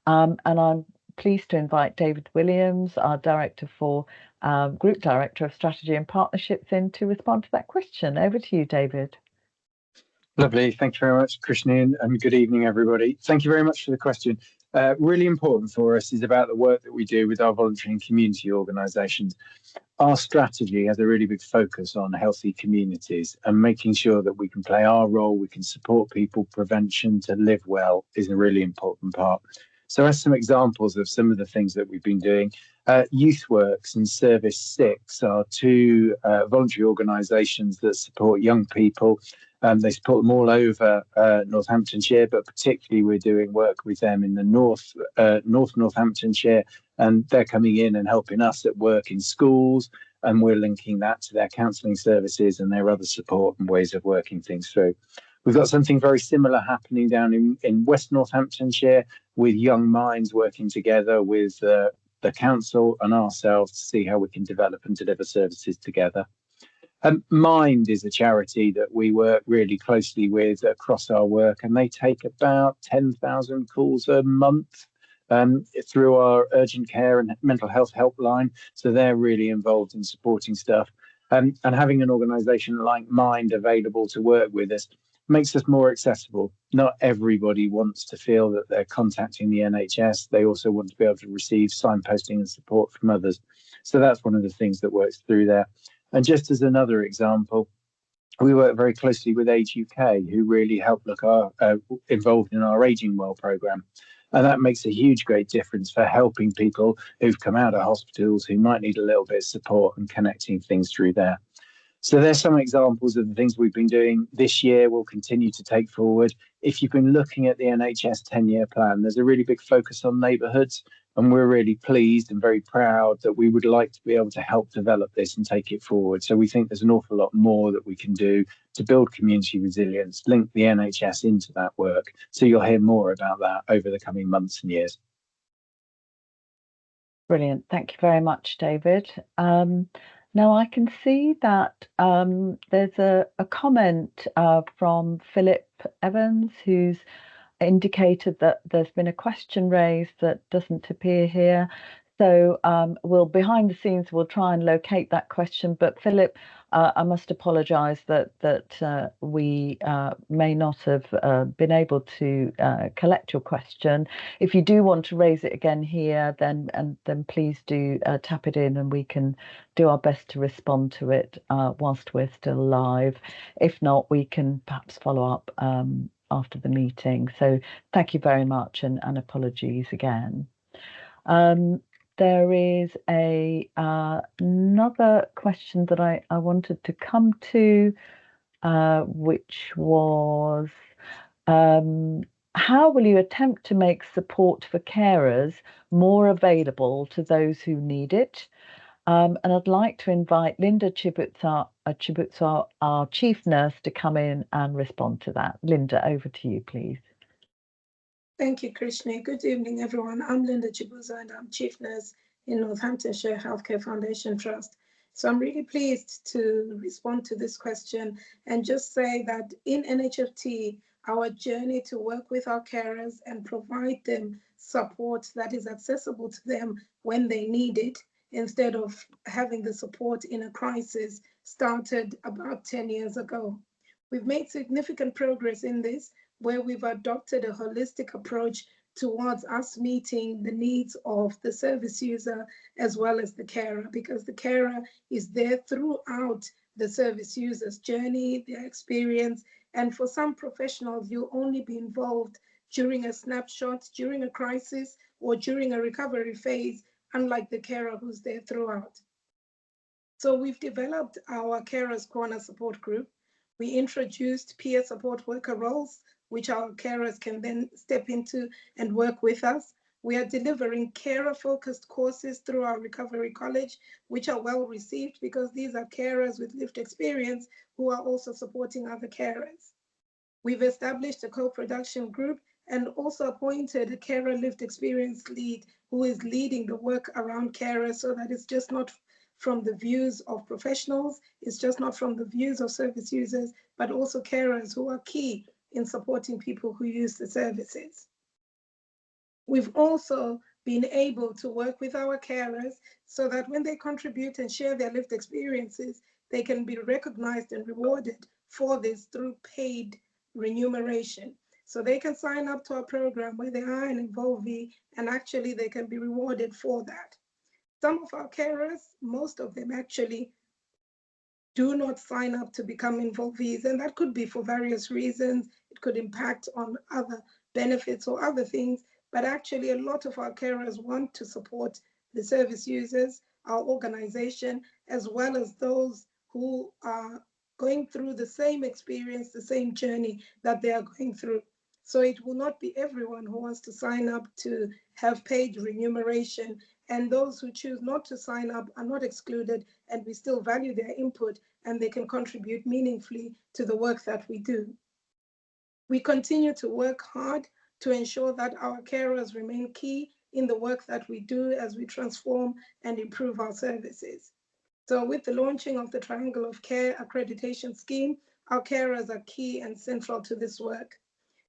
And I'm pleased to invite David Williams, our Group Director of Strategy and Partnerships, in to respond to that question. Over to you, David. Lovely. Thank you very much, Krishni, and good evening, everybody. Thank you very much for the question. really important for us is about the work that we do with our voluntary and community organisations. Our strategy has a really big focus on healthy communities, and making sure that we can play our role, we can support people. Prevention to live well is a really important part. So as some examples of some of the things that we've been doing, YouthWorks and Service 6 are two voluntary organisations that support young people. They support them all over Northamptonshire, but particularly we're doing work with them in the North Northamptonshire, and they're coming in and helping us at work in schools, and we're linking that to their counselling services and their other support and ways of working things through. We've got something very similar happening down in West Northamptonshire, with Young Minds working together with the council and ourselves to see how we can develop and deliver services together. Mind is a charity that we work really closely with across our work, and they take about 10,000 calls a month through our urgent care and mental health helpline. So they're really involved in supporting stuff. And having an organisation like Mind available to work with us makes us more accessible. Not everybody wants to feel that they're contacting the NHS. They also want to be able to receive signposting and support from others. So that's one of the things that works through there. And just as another example, we work very closely with Age UK, who really help involved in our Ageing Well programme. And that makes a huge, great difference for helping people who've come out of hospitals who might need a little bit of support and connecting things through there. So there's some examples of the things we've been doing this year, we'll continue to take forward. If you've been looking at the NHS 10-year plan, there's a really big focus on neighbourhoods, and we're really pleased and very proud that we would like to be able to help develop this and take it forward. So we think there's an awful lot more that we can do to build community resilience, link the NHS into that work. So you'll hear more about that over the coming months and years. Brilliant. Thank you very much, David. Now I can see that there's a comment from Philip Evans, who's indicated that there's been a question raised that doesn't appear here. So we'll behind the scenes we'll try and locate that question. But Philip, I must apologise that we may not have been able to collect your question. If you do want to raise it again here, then please do tap it in, and we can do our best to respond to it whilst we're still live. If not, we can perhaps follow up after the meeting. So thank you very much, and apologies again. There is another question that I wanted to come to, which was, how will you attempt to make support for carers more available to those who need it? And I'd like to invite Linda Chibutsa, our chief nurse, to come in and respond to that. Linda, over to you, please. Thank you, Krishni. Good evening, everyone. I'm Linda Chibutsa, and I'm chief nurse in Northamptonshire Healthcare Foundation Trust. So I'm really pleased to respond to this question and just say that in NHFT, our journey to work with our carers and provide them support that is accessible to them when they need it, instead of having the support in a crisis, started about 10 years ago. We've made significant progress in this, where we've adopted a holistic approach towards us meeting the needs of the service user as well as the carer, because the carer is there throughout the service user's journey, their experience, and for some professionals, you'll only be involved during a snapshot, during a crisis, or during a recovery phase, unlike the carer who's there throughout. So we've developed our Carers Corner support group. We introduced peer support worker roles, which our carers can then step into and work with us. We are delivering carer-focused courses through our Recovery College, which are well received because these are carers with lived experience who are also supporting other carers. We've established a co-production group and also appointed a carer lived experience lead who is leading the work around carers, so that it's just not from the views of professionals, it's just not from the views of service users, but also carers who are key in supporting people who use the services. We've also been able to work with our carers so that when they contribute and share their lived experiences, they can be recognized and rewarded for this through paid remuneration. So they can sign up to a program where they are an involvee, and actually they can be rewarded for that. Some of our carers, most of them actually do not sign up to become involvees, and that could be for various reasons. It could impact on other benefits or other things, but actually a lot of our carers want to support the service users, our organization, as well as those who are going through the same experience, the same journey that they are going through. So it will not be everyone who wants to sign up to have paid remuneration, and those who choose not to sign up are not excluded, and we still value their input and they can contribute meaningfully to the work that we do. We continue to work hard to ensure that our carers remain key in the work that we do as we transform and improve our services. So with the launching of the Triangle of Care accreditation scheme, our carers are key and central to this work.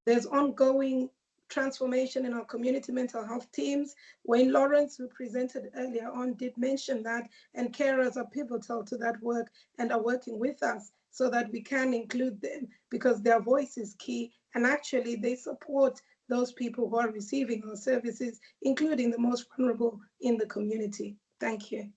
There's ongoing transformation in our community mental health teams. Wayne Lawrence, who presented earlier on, did mention that, and carers are pivotal to that work and are working with us so that we can include them, because their voice is key, and actually they support those people who are receiving our services, including the most vulnerable in the community. Thank you.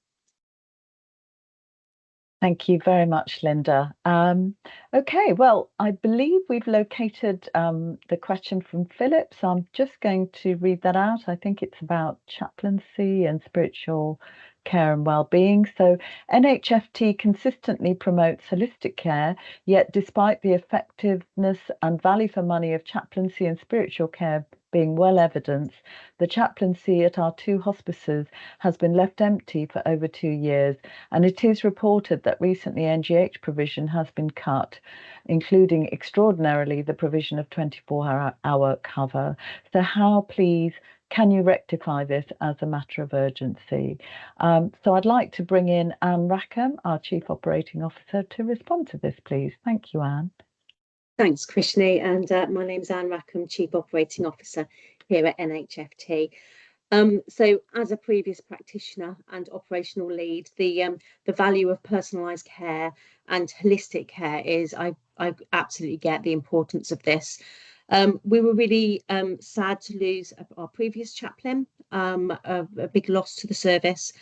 Thank you very much, Linda. Okay, well, I believe we've located the question from Philip, so I'm just going to read that out. I think it's about chaplaincy and spiritual care and well-being. So NHFT consistently promotes holistic care, yet despite the effectiveness and value for money of chaplaincy and spiritual care being well evidenced, the chaplaincy at our 2 hospices has been left empty for over 2 years, and it is reported that recently NGH provision has been cut, including extraordinarily the provision of 24-hour cover. So how, please, can you rectify this as a matter of urgency? So I'd like to bring in Anne Rackham, our Chief Operating Officer, to respond to this, please. Thank you, Anne. Thanks, Krishni, and my name's Anne Rackham, Chief Operating Officer here at NHFT. So as a previous practitioner and operational lead, the value of personalised care and holistic care is, I absolutely get the importance of this. We were really sad to lose our previous chaplain, a big loss to the service.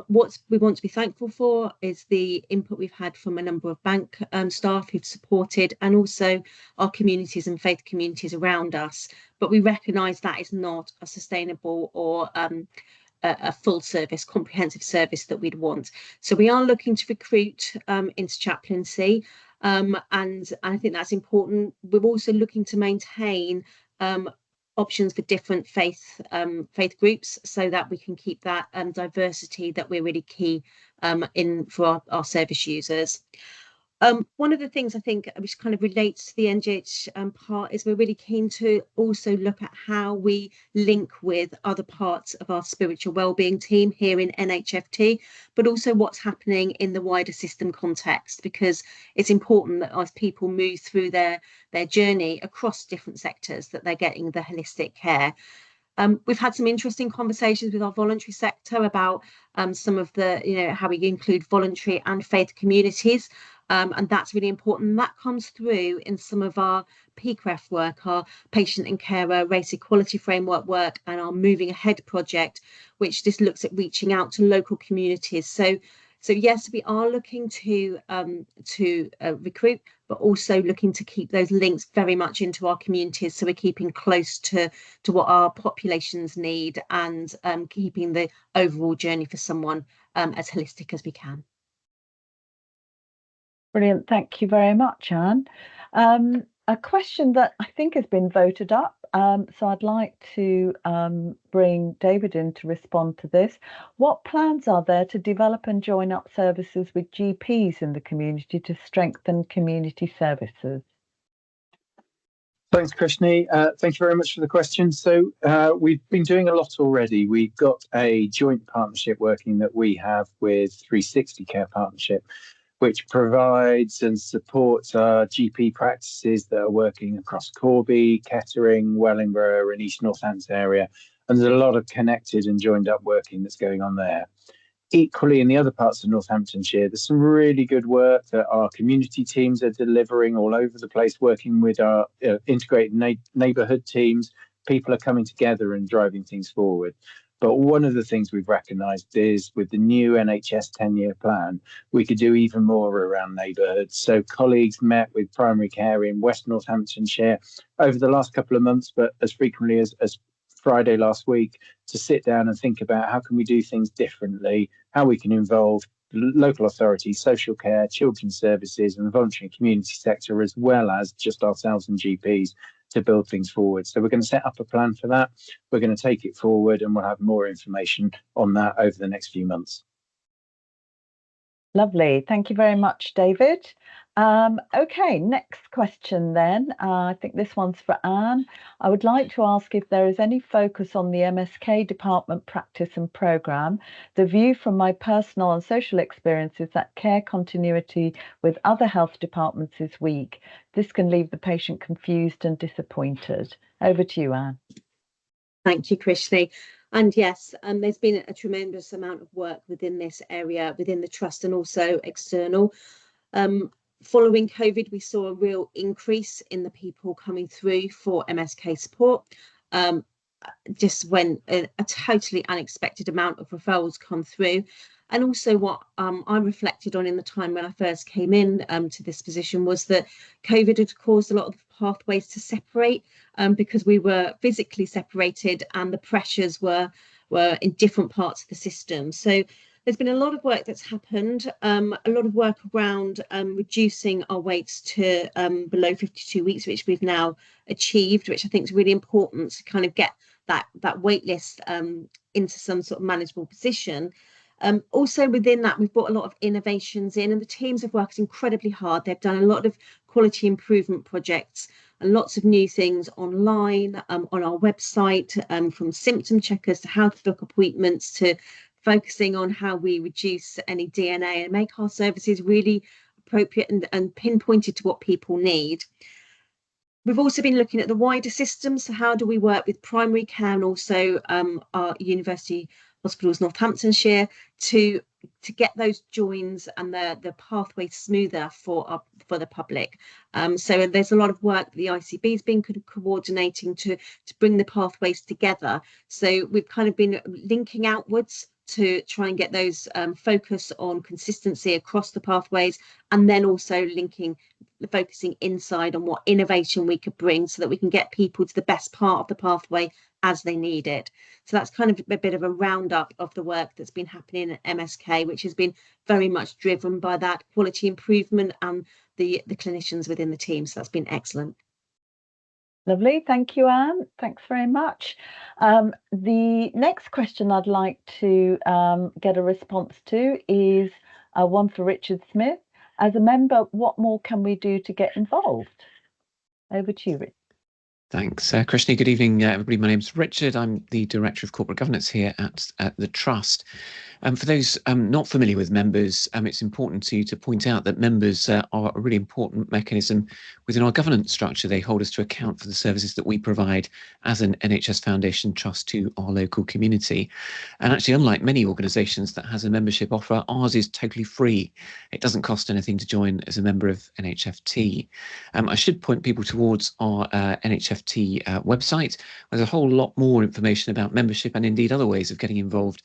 What we want to be thankful for is the input we've had from a number of bank staff who've supported, and also our communities and faith communities around us. But we recognise that is not a sustainable or a full service, comprehensive service that we'd want. So we are looking to recruit into chaplaincy, and I think that's important. We're also looking to maintain options for different faith groups, so that we can keep that diversity that we're really key in for our service users. One of the things I think which kind of relates to the NGH part is we're really keen to also look at how we link with other parts of our spiritual wellbeing team here in NHFT, but also what's happening in the wider system context, because it's important that as people move through their journey across different sectors, that they're getting the holistic care. We've had some interesting conversations with our voluntary sector about some of the, how we include voluntary and faith communities. And that's really important. That comes through in some of our PCREF work, our patient and carer race equality framework work, and our Moving Ahead project, which just looks at reaching out to local communities. So yes, we are looking to recruit, but also looking to keep those links very much into our communities. So we're keeping close to what our populations need, and keeping the overall journey for someone as holistic as we can. Brilliant. Thank you very much, Anne. A question that I think has been voted up, so I'd like to bring David in to respond to this. What plans are there to develop and join up services with GPs in the community to strengthen community services? Thanks, Krishni. Thank you very much for the question. So we've been doing a lot already. We've got a joint partnership working that we have with 360 Care Partnership, which provides and supports our GP practices that are working across Corby, Kettering, Wellingborough and East Northampton area. And there's a lot of connected and joined up working that's going on there. Equally, in the other parts of Northamptonshire, there's some really good work that our community teams are delivering all over the place, working with our integrated neighbourhood teams. People are coming together and driving things forward. But one of the things we've recognised is with the new NHS 10-year plan, we could do even more around neighbourhoods. So colleagues met with primary care in West Northamptonshire over the last couple of months, but as frequently as Friday last week, to sit down and think about how can we do things differently, how we can involve local authorities, social care, children's services and the voluntary and community sector, as well as just ourselves and GPs, to build things forward. So we're going to set up a plan for that. We're going to take it forward and we'll have more information on that over the next few months. Lovely. Thank you very much, David. Okay, next question then. I think this one's for Anne. I would like to ask if there is any focus on the MSK department practice and programme. The view from my personal and social experience is that care continuity with other health departments is weak. This can leave the patient confused and disappointed. Over to you, Anne. Thank you, Krishni. And yes, there's been a tremendous amount of work within this area, within the trust and also external. Following COVID, we saw a real increase in the people coming through for MSK support. Just when a totally unexpected amount of referrals come through. And also what I reflected on in the time when I first came in to this position was that COVID had caused a lot of pathways to separate because we were physically separated and the pressures were in different parts of the system. So there's been a lot of work that's happened, a lot of work around reducing our waits to below 52 weeks, which we've now achieved, which I think is really important to kind of get that wait list into some sort of manageable position. Also within that, we've brought a lot of innovations in and the teams have worked incredibly hard. They've done a lot of quality improvement projects and lots of new things online, on our website, from symptom checkers to how to book appointments to focusing on how we reduce any DNA and make our services really appropriate and pinpointed to what people need. We've also been looking at the wider system. So how do we work with primary care and also our University Hospitals Northamptonshire to get those joins and the pathway smoother for the public. So there's a lot of work that the ICB has been coordinating to bring the pathways together. So we've kind of been linking outwards to try and get those focus on consistency across the pathways, and then also focusing inside on what innovation we could bring so that we can get people to the best part of the pathway as they need it. So that's kind of a bit of a roundup of the work that's been happening at MSK, which has been very much driven by that quality improvement and the clinicians within the team. So that's been excellent. Lovely. Thank you, Anne. Thanks very much. The next question I'd like to get a response to is one for Richard Smith. As a member, what more can we do to get involved? Over to you, Richard. Thanks, Krishni. Good evening, everybody. My name's Richard. I'm the Director of Corporate Governance here at the Trust. For those not familiar with members, it's important to point out that members are a really important mechanism within our governance structure. They hold us to account for the services that we provide as an NHS Foundation Trust to our local community. And actually, unlike many organisations that has a membership offer, ours is totally free. It doesn't cost anything to join as a member of NHFT. I should point people towards our NHFT website. There's a whole lot more information about membership and indeed other ways of getting involved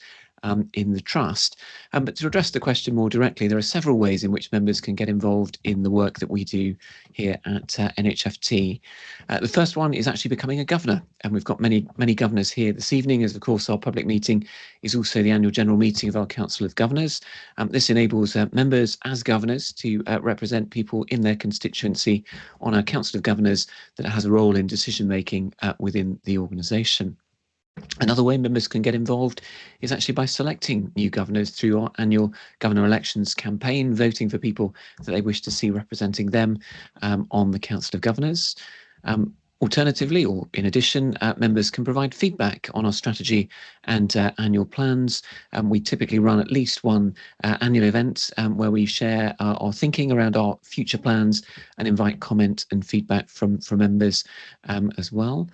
in the Trust. But to address the question more directly, there are several ways in which members can get involved in the work that we do here at NHFT. The first one is actually becoming a governor, and we've got many governors here this evening, as of course our public meeting is also the annual general meeting of our Council of Governors. This enables members as governors to represent people in their constituency on our Council of Governors that has a role in decision making within the organisation. Another way members can get involved is actually by selecting new governors through our annual governor elections campaign, voting for people that they wish to see representing them on the Council of Governors. Alternatively, or in addition, members can provide feedback on our strategy and annual plans. We typically run at least one annual event where we share our thinking around our future plans and invite comment and feedback from members as well.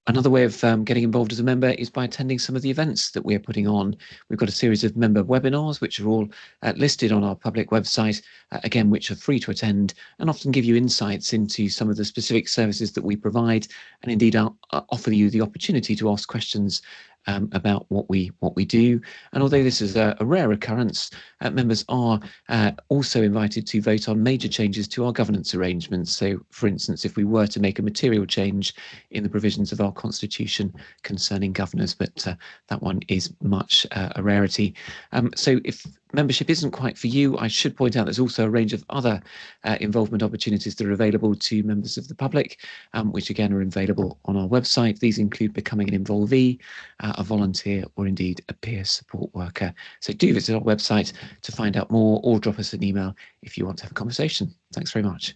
Another way of getting involved as a member is by attending some of the events that we're putting on. We've got a series of member webinars, which are all listed on our public website, again, which are free to attend and often give you insights into some of the specific services that we provide, and indeed offer you the opportunity to ask questions about what we do. And although this is a rare occurrence, members are also invited to vote on major changes to our governance arrangements. So, for instance, if we were to make a material change in the provisions of our constitution concerning governors, but that one is much a rarity. So if membership isn't quite for you, I should point out there's also a range of other involvement opportunities that are available to members of the public, which again are available on our website. These include becoming an involvee, a volunteer, or indeed a peer support worker. So do visit our website to find out more, or drop us an email if you want to have a conversation. Thanks very much.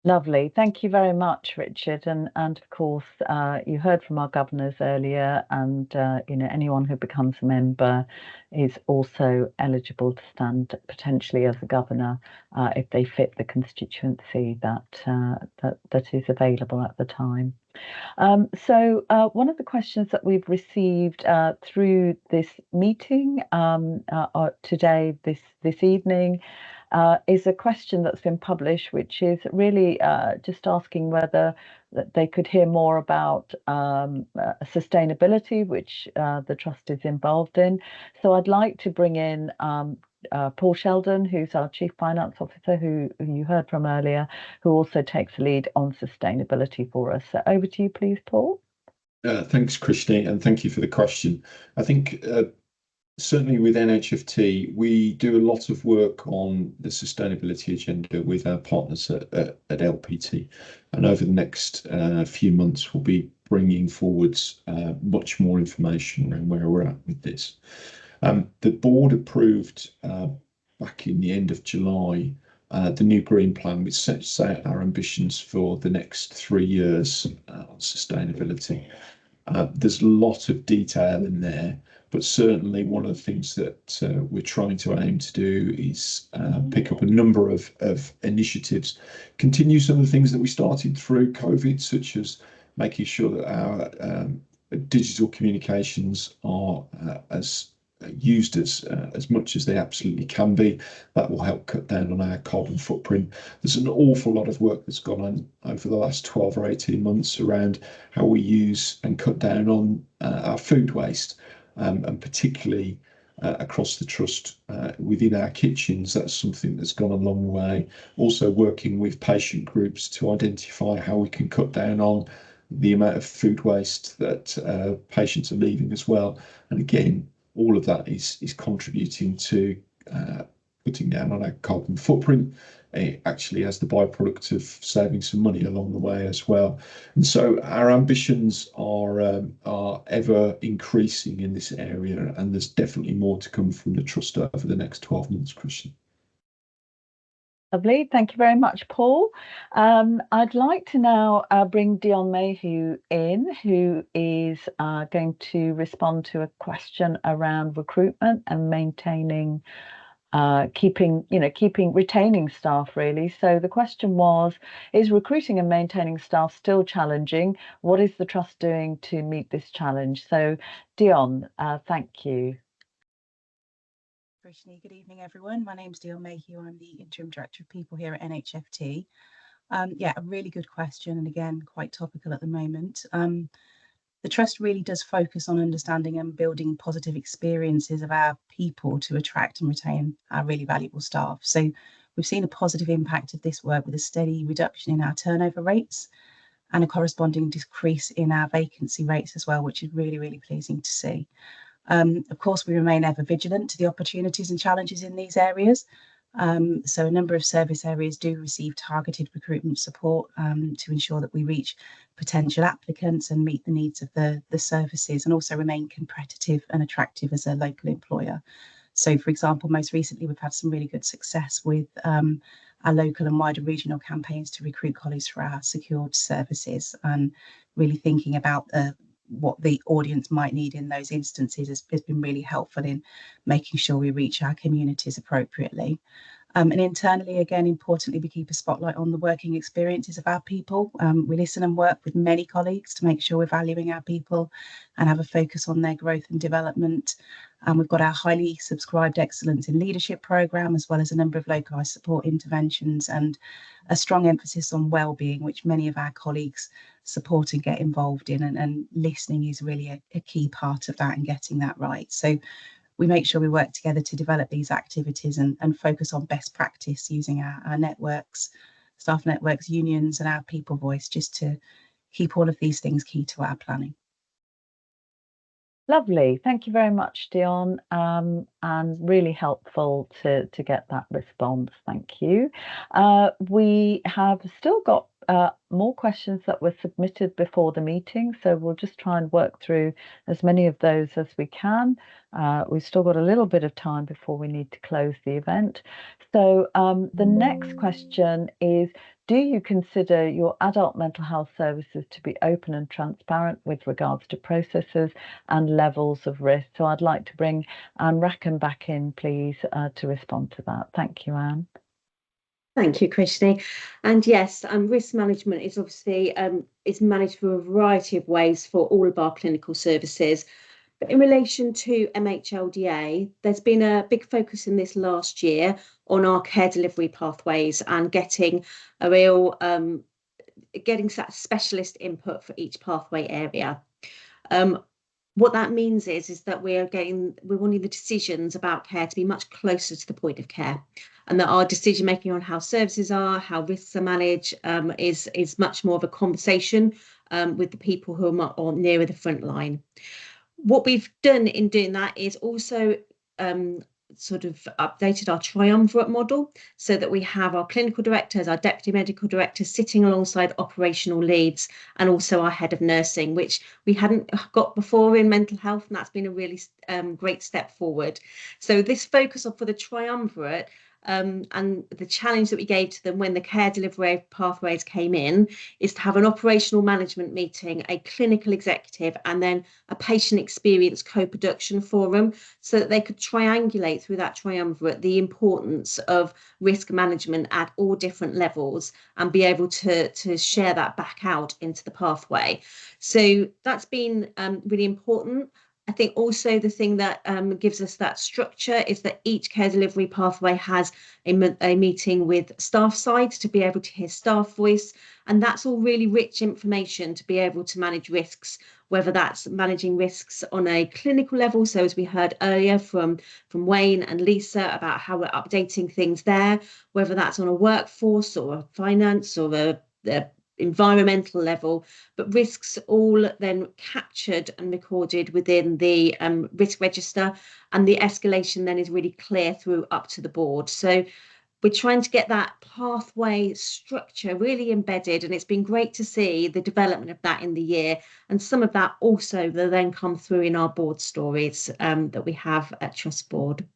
Lovely. Thank you very much, Richard. And of course, you heard from our governors earlier, and anyone who becomes a member is also eligible to stand potentially as a governor if they fit the constituency that is available at the time. So one of the questions that we've received through this meeting today, this evening, is a question that's been published, which is really just asking whether they could hear more about sustainability, which the Trust is involved in. So I'd like to bring in Paul Sheldon, who's our Chief Finance Officer, who you heard from earlier, who also takes the lead on sustainability for us. So over to you, please, Paul. Thanks, Krishni, and thank you for the question. I think certainly with NHFT, we do a lot of work on the sustainability agenda with our partners at LPT. And over the next few months, we'll be bringing forwards much more information around where we're at with this. The board approved back in the end of July the new Green Plan, which sets out our ambitions for the next 3 years on sustainability. There's a lot of detail in there, but certainly one of the things that we're trying to aim to do is pick up a number of initiatives, continue some of the things that we started through COVID, such as making sure that our digital communications are as used as much as they absolutely can be. That will help cut down on our carbon footprint. There's an awful lot of work that's gone on over the last 12 or 18 months around how we use and cut down on our food waste, and particularly across the Trust within our kitchens. That's something that's gone a long way. Also working with patient groups to identify how we can cut down on the amount of food waste that patients are leaving as well. And again, all of that is contributing to putting down on our carbon footprint, actually as the byproduct of saving some money along the way as well. And so our ambitions are ever increasing in this area, and there's definitely more to come from the Trust over the next 12 months, Christian. Lovely. Thank you very much, Paul. I'd like to now bring Dion Mayhew in, who is going to respond to a question around recruitment and maintaining, retaining staff, really. So the question was, is recruiting and maintaining staff still challenging? What is the Trust doing to meet this challenge? So Dion, thank you. Good evening, everyone. My name's Dion Mayhew. I'm the Interim Director of People here at NHFT. Yeah, a really good question, and again, quite topical at the moment. The Trust really does focus on understanding and building positive experiences of our people to attract and retain our really valuable staff. So we've seen a positive impact of this work with a steady reduction in our turnover rates and a corresponding decrease in our vacancy rates as well, which is really, really pleasing to see. Of course, we remain ever vigilant to the opportunities and challenges in these areas. So a number of service areas do receive targeted recruitment support to ensure that we reach potential applicants and meet the needs of the services, and also remain competitive and attractive as a local employer. So, for example, most recently, we've had some really good success with our local and wider regional campaigns to recruit colleagues for our secured services, and really thinking about what the audience might need in those instances has been really helpful in making sure we reach our communities appropriately. And internally, again, importantly, we keep a spotlight on the working experiences of our people. We listen and work with many colleagues to make sure we're valuing our people and have a focus on their growth and development. And we've got our highly subscribed Excellence in Leadership programme, as well as a number of localised support interventions and a strong emphasis on wellbeing, which many of our colleagues support and get involved in. And listening is really a key part of that and getting that right. So we make sure we work together to develop these activities and focus on best practice using our networks, staff networks, unions, and our people voice, just to keep all of these things key to our planning. Lovely. Thank you very much, Dion, and really helpful to get that response. Thank you. We have still got more questions that were submitted before the meeting, so we'll just try and work through as many of those as we can. We've still got a little bit of time before we need to close the event. So the next question is, do you consider your adult mental health services to be open and transparent with regards to processes and levels of risk? So I'd like to bring Anne Rackham back in, please, to respond to that. Thank you, Anne. Thank you, Krishni. And yes, risk management is obviously is managed through a variety of ways for all of our clinical services. But in relation to MHLDA, there's been a big focus in this last year on our care delivery pathways and getting a real getting specialist input for each pathway area. What that means is that we're wanting the decisions about care to be much closer to the point of care, and that our decision making on how services are, how risks are managed, is much more of a conversation with the people who are nearer the front line. What we've done in doing that is also sort of updated our triumvirate model so that we have our clinical directors, our deputy medical directors sitting alongside operational leads, and also our head of nursing, which we hadn't got before in mental health, and that's been a really great step forward. So this focus for the triumvirate and the challenge that we gave to them when the care delivery pathways came in is to have an operational management meeting, a clinical executive, and then a patient experience co-production forum, so that they could triangulate through that triumvirate the importance of risk management at all different levels and be able to share that back out into the pathway. So that's been really important. I think also the thing that gives us that structure is that each care delivery pathway has a meeting with staff side to be able to hear staff voice. And that's all really rich information to be able to manage risks, whether that's managing risks on a clinical level. So as we heard earlier from Wayne and Lisa about how we're updating things there, whether that's on a workforce or a finance or a environmental level, but risks all then captured and recorded within the risk register, and the escalation then is really clear through up to the board. So we're trying to get that pathway structure really embedded, and it's been great to see the development of that in the year, and some of that also will then come through in our board stories that we have at Trust Board.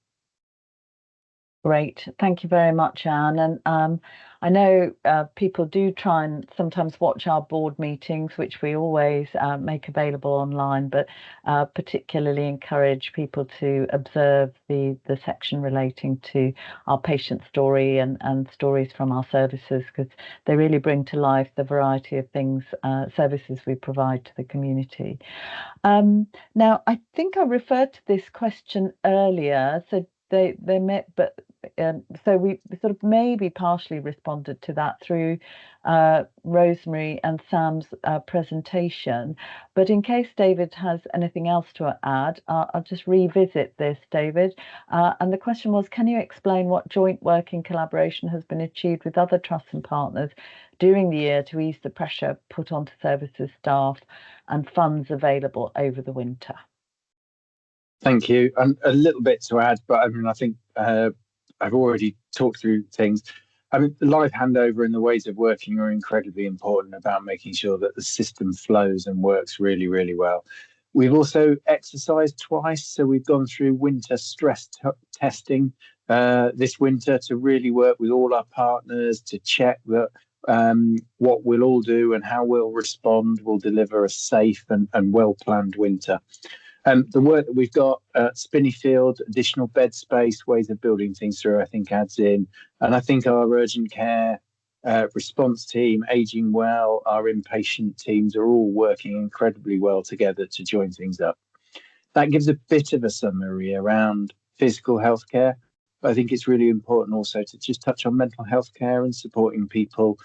Great, thank you very much, Anne. And I know people do try and sometimes watch our board meetings, which we always make available online, but particularly encourage people to observe the section relating to our patient story and stories from our services, because they really bring to life the variety of things, services we provide to the community. Now, I think I referred to this question earlier, so they met, but so we sort of maybe partially responded to that through Rosemary and Sam's presentation. But in case David has anything else to add, I'll just revisit this, David. And the question was, can you explain what joint working collaboration has been achieved with other trusts and partners during the year to ease the pressure put onto services staff and funds available over the winter? Thank you. And a little bit to add, but I mean, I think I've already talked through things. I mean, the live handover and the ways of working are incredibly important about making sure that the system flows and works really, really well. We've also exercised twice, so we've gone through winter stress testing this winter to really work with all our partners to check that what we'll all do and how we'll respond will deliver a safe and well-planned winter. The work that we've got at Spinneyfield, additional bed space, ways of building things through, I think adds in. And I think our urgent care response team, Aging Well, our inpatient teams are all working incredibly well together to join things up. That gives a bit of a summary around physical healthcare. But I think it's really important also to just touch on mental health care and supporting people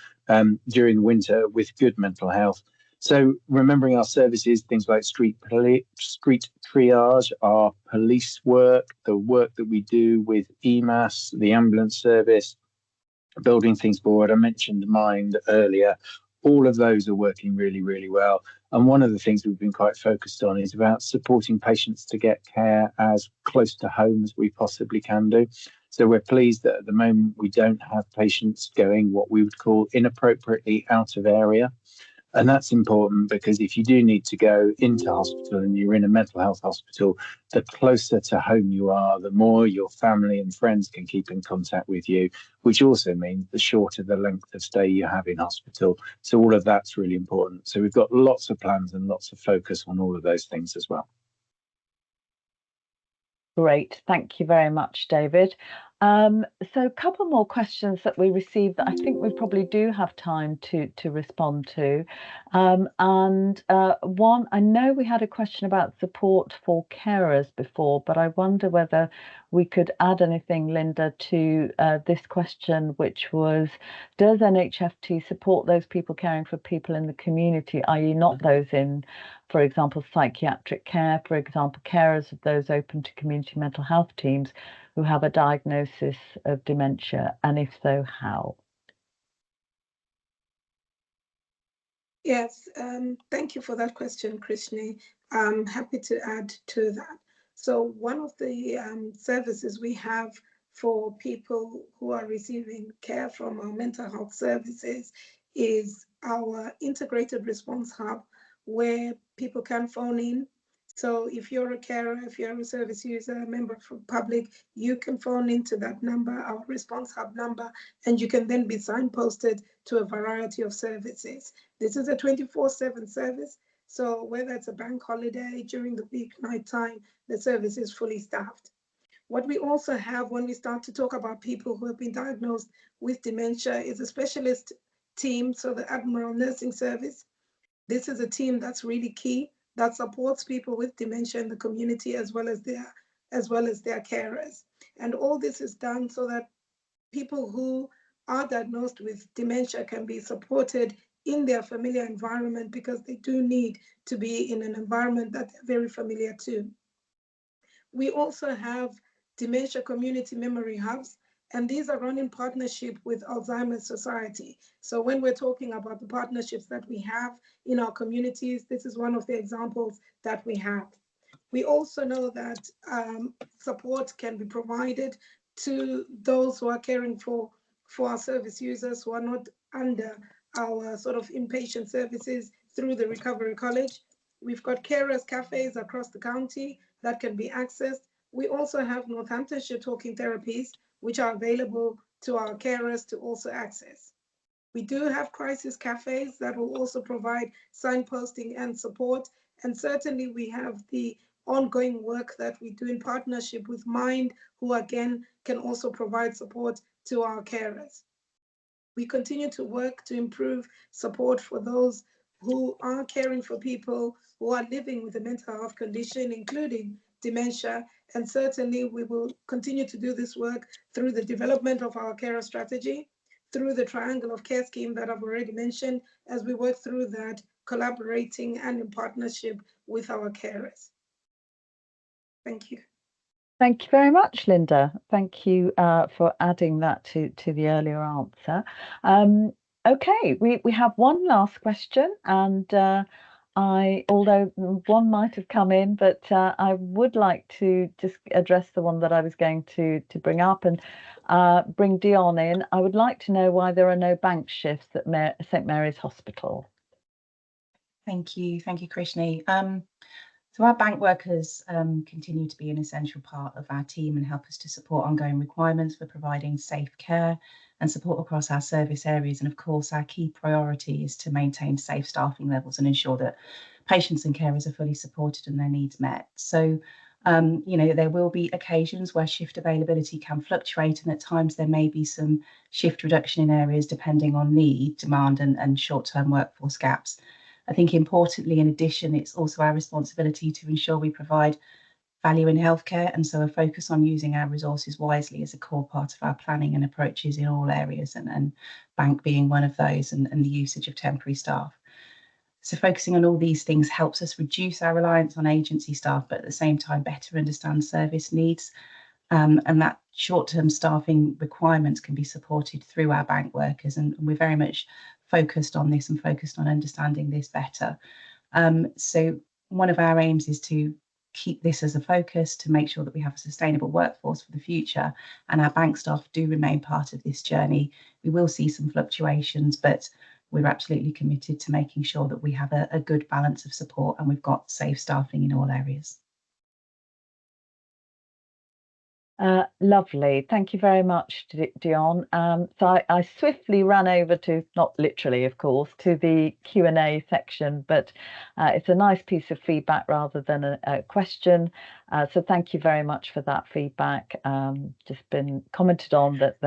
during winter with good mental health. So remembering our services, things like street triage, our police work, the work that we do with EMAS, the ambulance service, building things forward. I mentioned Mind earlier. All of those are working really, really well. And one of the things we've been quite focused on is about supporting patients to get care as close to home as we possibly can do. So we're pleased that at the moment we don't have patients going what we would call inappropriately out of area. And that's important because if you do need to go into hospital and you're in a mental health hospital, the closer to home you are, the more your family and friends can keep in contact with you, which also means the shorter the length of stay you have in hospital. So all of that's really important. So we've got lots of plans and lots of focus on all of those things as well. Great, thank you very much, David. So a couple more questions that we received that I think we probably do have time to respond to. One, I know we had a question about support for carers before, but I wonder whether we could add anything, Linda, to this question, which was, does NHFT support those people caring for people in the community, i.e. not those in, for example, psychiatric care, for example, carers of those open to community mental health teams who have a diagnosis of dementia, and if so, how? Yes, thank you for that question, Krishni. I'm happy to add to that. So one of the services we have for people who are receiving care from our mental health services is our integrated response hub, where people can phone in. So if you're a carer, if you're a service user, a member of the public, you can phone into that number, our response hub number, and you can then be signposted to a variety of services. This is a 24/7 service. So whether it's a bank holiday, during the week, night time, the service is fully staffed. What we also have when we start to talk about people who have been diagnosed with dementia is a specialist team, so the Admiral Nursing Service. This is a team that's really key, that supports people with dementia in the community as well as their carers. And all this is done so that people who are diagnosed with dementia can be supported in their familiar environment, because they do need to be in an environment that they're very familiar to. We also have dementia community memory hubs, and these are run in partnership with Alzheimer's Society. So when we're talking about the partnerships that we have in our communities, this is one of the examples that we have. We also know that support can be provided to those who are caring for our service users who are not under our sort of inpatient services through the Recovery College. We've got carers cafes across the county that can be accessed. We also have Northamptonshire talking therapies, which are available to our carers to also access. We do have crisis cafes that will also provide signposting and support. And certainly we have the ongoing work that we do in partnership with Mind, who again can also provide support to our carers. We continue to work to improve support for those who are caring for people who are living with a mental health condition, including dementia. And certainly we will continue to do this work through the development of our carer strategy, through the triangle of care scheme that I've already mentioned, as we work through that, collaborating and in partnership with our carers. Thank you. Thank you very much, Linda. Thank you for adding that to the earlier answer. Okay, we have one last question, and although one might have come in, but I would like to just address the one that I was going to bring up and bring Dion in. I would like to know why there are no bank shifts at St Mary's Hospital. Thank you, Krishni. So our bank workers continue to be an essential part of our team and help us to support ongoing requirements for providing safe care and support across our service areas. And of course, our key priority is to maintain safe staffing levels and ensure that patients and carers are fully supported and their needs met. So, there will be occasions where shift availability can fluctuate, and at times there may be some shift reduction in areas depending on need, demand, and short-term workforce gaps. I think importantly, in addition, it's also our responsibility to ensure we provide value in healthcare, and so a focus on using our resources wisely is a core part of our planning and approaches in all areas, and bank being one of those, and the usage of temporary staff. So focusing on all these things helps us reduce our reliance on agency staff, but at the same time better understand service needs, and that short-term staffing requirements can be supported through our bank workers, and we're very much focused on this and focused on understanding this better. So one of our aims is to keep this as a focus to make sure that we have a sustainable workforce for the future, and our bank staff do remain part of this journey. We will see some fluctuations, but we're absolutely committed to making sure that we have a good balance of support and we've got safe staffing in all areas. Lovely. Thank you very much, Dion. So I swiftly ran over to, not literally, of course, to the Q&A section, but it's a nice piece of feedback rather than a question. So thank you very much for that feedback. Just been commented on that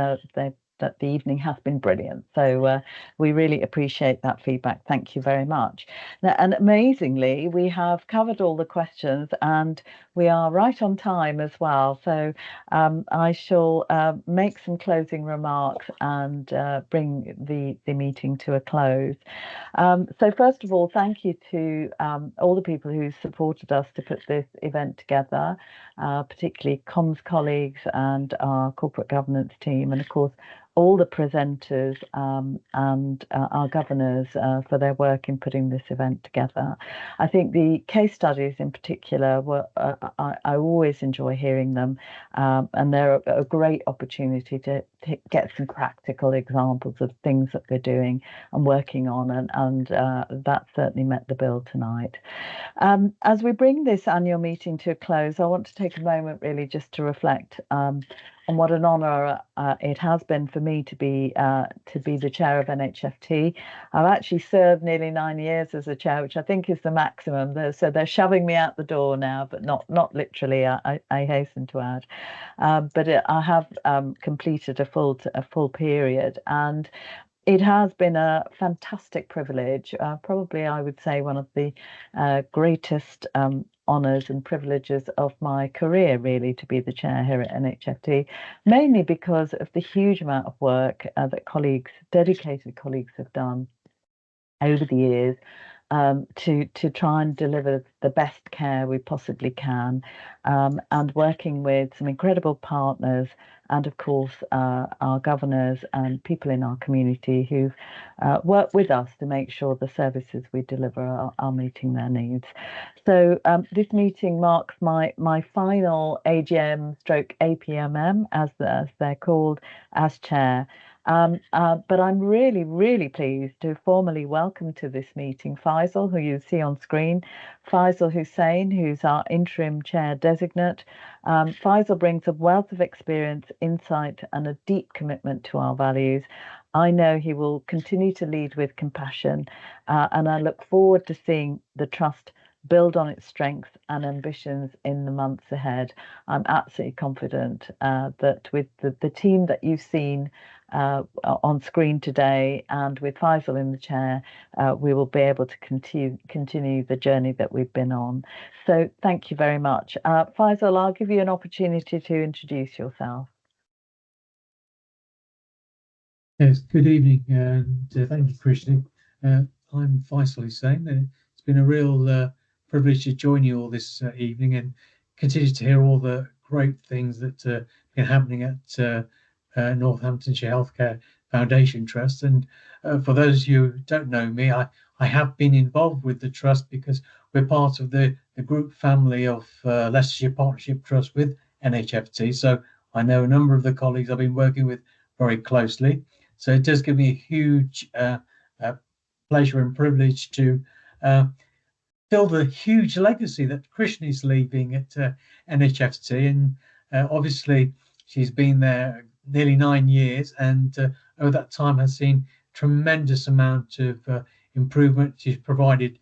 that the evening has been brilliant. So we really appreciate that feedback. Thank you very much. Now, and amazingly, we have covered all the questions and we are right on time as well. So I shall make some closing remarks and bring the meeting to a close. So first of all, thank you to all the people who supported us to put this event together, particularly comms colleagues and our corporate governance team, and of course, all the presenters and our governors for their work in putting this event together. I think the case studies in particular were, I always enjoy hearing them, and they're a great opportunity to get some practical examples of things that they're doing and working on, and that certainly met the bill tonight. As we bring this annual meeting to a close, I want to take a moment really just to reflect on what an honour it has been for me to be the chair of NHFT. I've actually served nearly 9 years as a chair, which I think is the maximum. So they're shoving me out the door now, but not literally. I hasten to add, but I have completed a full period, and it has been a fantastic privilege. Probably, I would say, one of the greatest honours and privileges of my career, really, to be the chair here at NHFT, mainly because of the huge amount of work that dedicated colleagues have done over the years to try and deliver the best care we possibly can, and working with some incredible partners, and of course our governors and people in our community who've worked with us to make sure the services we deliver are meeting their needs. So this meeting marks my final AGM/APMM, as they're called, as chair. But I'm really, really pleased to formally welcome to this meeting Faisal, who you see on screen, Faisal Hussain, who's our interim chair designate. Faisal brings a wealth of experience, insight, and a deep commitment to our values. I know he will continue to lead with compassion, and I look forward to seeing the trust build on its strengths and ambitions in the months ahead. I'm absolutely confident that with the team that you've seen on screen today, and with Faisal in the chair, we will be able to continue the journey that we've been on. So thank you very much. Faisal, I'll give you an opportunity to introduce yourself. Yes, good evening, and thank you, Krishna. I'm Faisal Hussain. It's been a real privilege to join you all this evening and continue to hear all the great things that have been happening at Northamptonshire Healthcare Foundation Trust. And for those of you who don't know me, I have been involved with the trust because we're part of the group family of Leicestershire Partnership Trust with NHFT. So I know a number of the colleagues I've been working with very closely. So it does give me a huge pleasure and privilege to fill the huge legacy that Krishna is leaving at NHFT. And obviously, she's been there nearly 9 years, and over that time has seen tremendous amount of improvement. She's provided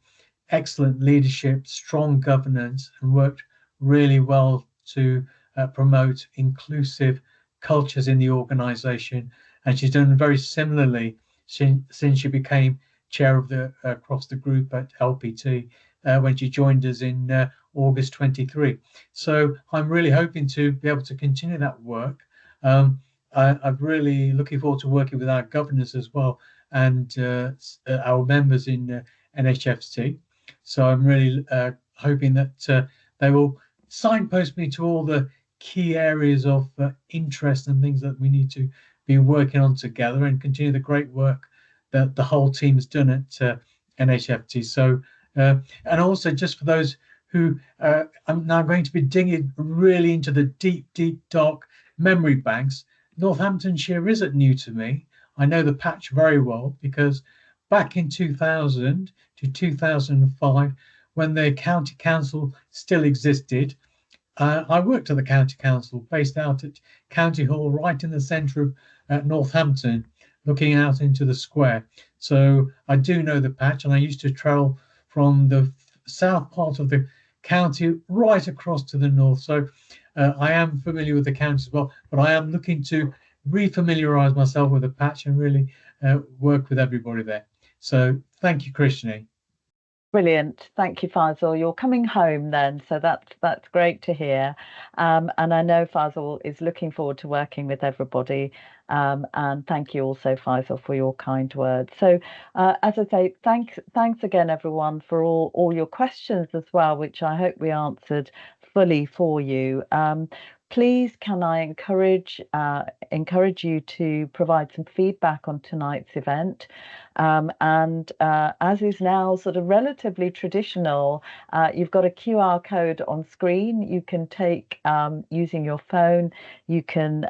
excellent leadership, strong governance, and worked really well to promote inclusive cultures in the organisation. And she's done very similarly since she became chair of the across the group at LPT when she joined us in August 23. So I'm really hoping to be able to continue that work. I'm really looking forward to working with our governors as well and our members in NHFT. So I'm really hoping that they will signpost me to all the key areas of interest and things that we need to be working on together and continue the great work that the whole team's done at NHFT. So, and also just for those who I'm now going to be digging really into the deep, dark memory banks. Northamptonshire isn't new to me. I know the patch very well because back in 2000 to 2005, when the county council still existed, I worked at the county council based out at County Hall, right in the centre of Northampton, looking out into the square. So I do know the patch, and I used to travel from the south part of the county right across to the north. So I am familiar with the county as well, but I am looking to refamiliarise myself with the patch and really work with everybody there. So thank you, Krishni. Brilliant. Thank you, Faisal. You're coming home then, so that's great to hear. And I know Faisal is looking forward to working with everybody. And thank you also, Faisal, for your kind words. So as I say, thanks again, everyone, for all your questions as well, which I hope we answered fully for you. Please, can I encourage you to provide some feedback on tonight's event? And as is now sort of relatively traditional, you've got a QR code on screen. You can take, using your phone, you can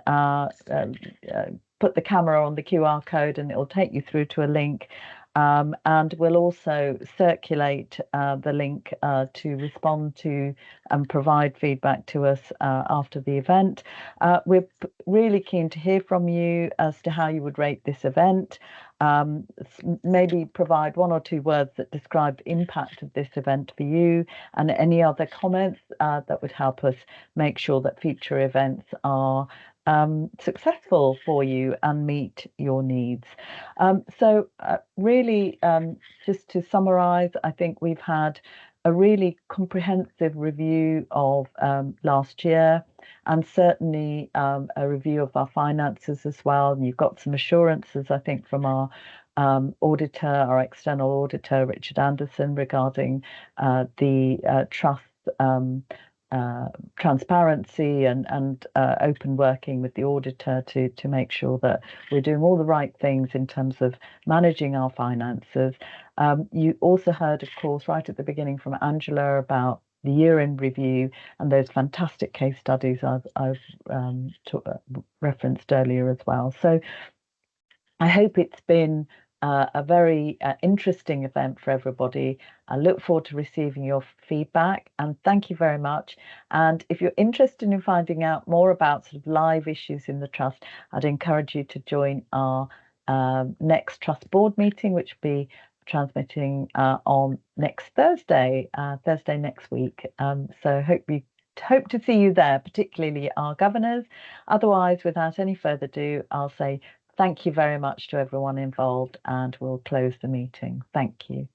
put the camera on the QR code and it will take you through to a link. And we'll also circulate the link to respond to and provide feedback to us after the event. We're really keen to hear from you as to how you would rate this event. Maybe provide 1 or 2 words that describe the impact of this event for you, and any other comments that would help us make sure that future events are successful for you and meet your needs. So really, just to summarize, I think we've had a really comprehensive review of last year, and certainly a review of our finances as well. And you've got some assurances, I think, from our auditor, our external auditor, Richard Anderson, regarding the trust transparency and open working with the auditor to make sure that we're doing all the right things in terms of managing our finances. You also heard, of course, right at the beginning from Angela about the year-end review and those fantastic case studies I've referenced earlier as well. So I hope it's been a very interesting event for everybody. I look forward to receiving your feedback, and thank you very much. And if you're interested in finding out more about sort of live issues in the Trust, I'd encourage you to join our next Trust Board meeting, which will be transmitting on next Thursday next week. So hope to see you there, particularly our governors. Otherwise, without any further ado, I'll say thank you very much to everyone involved, and we'll close the meeting. Thank you.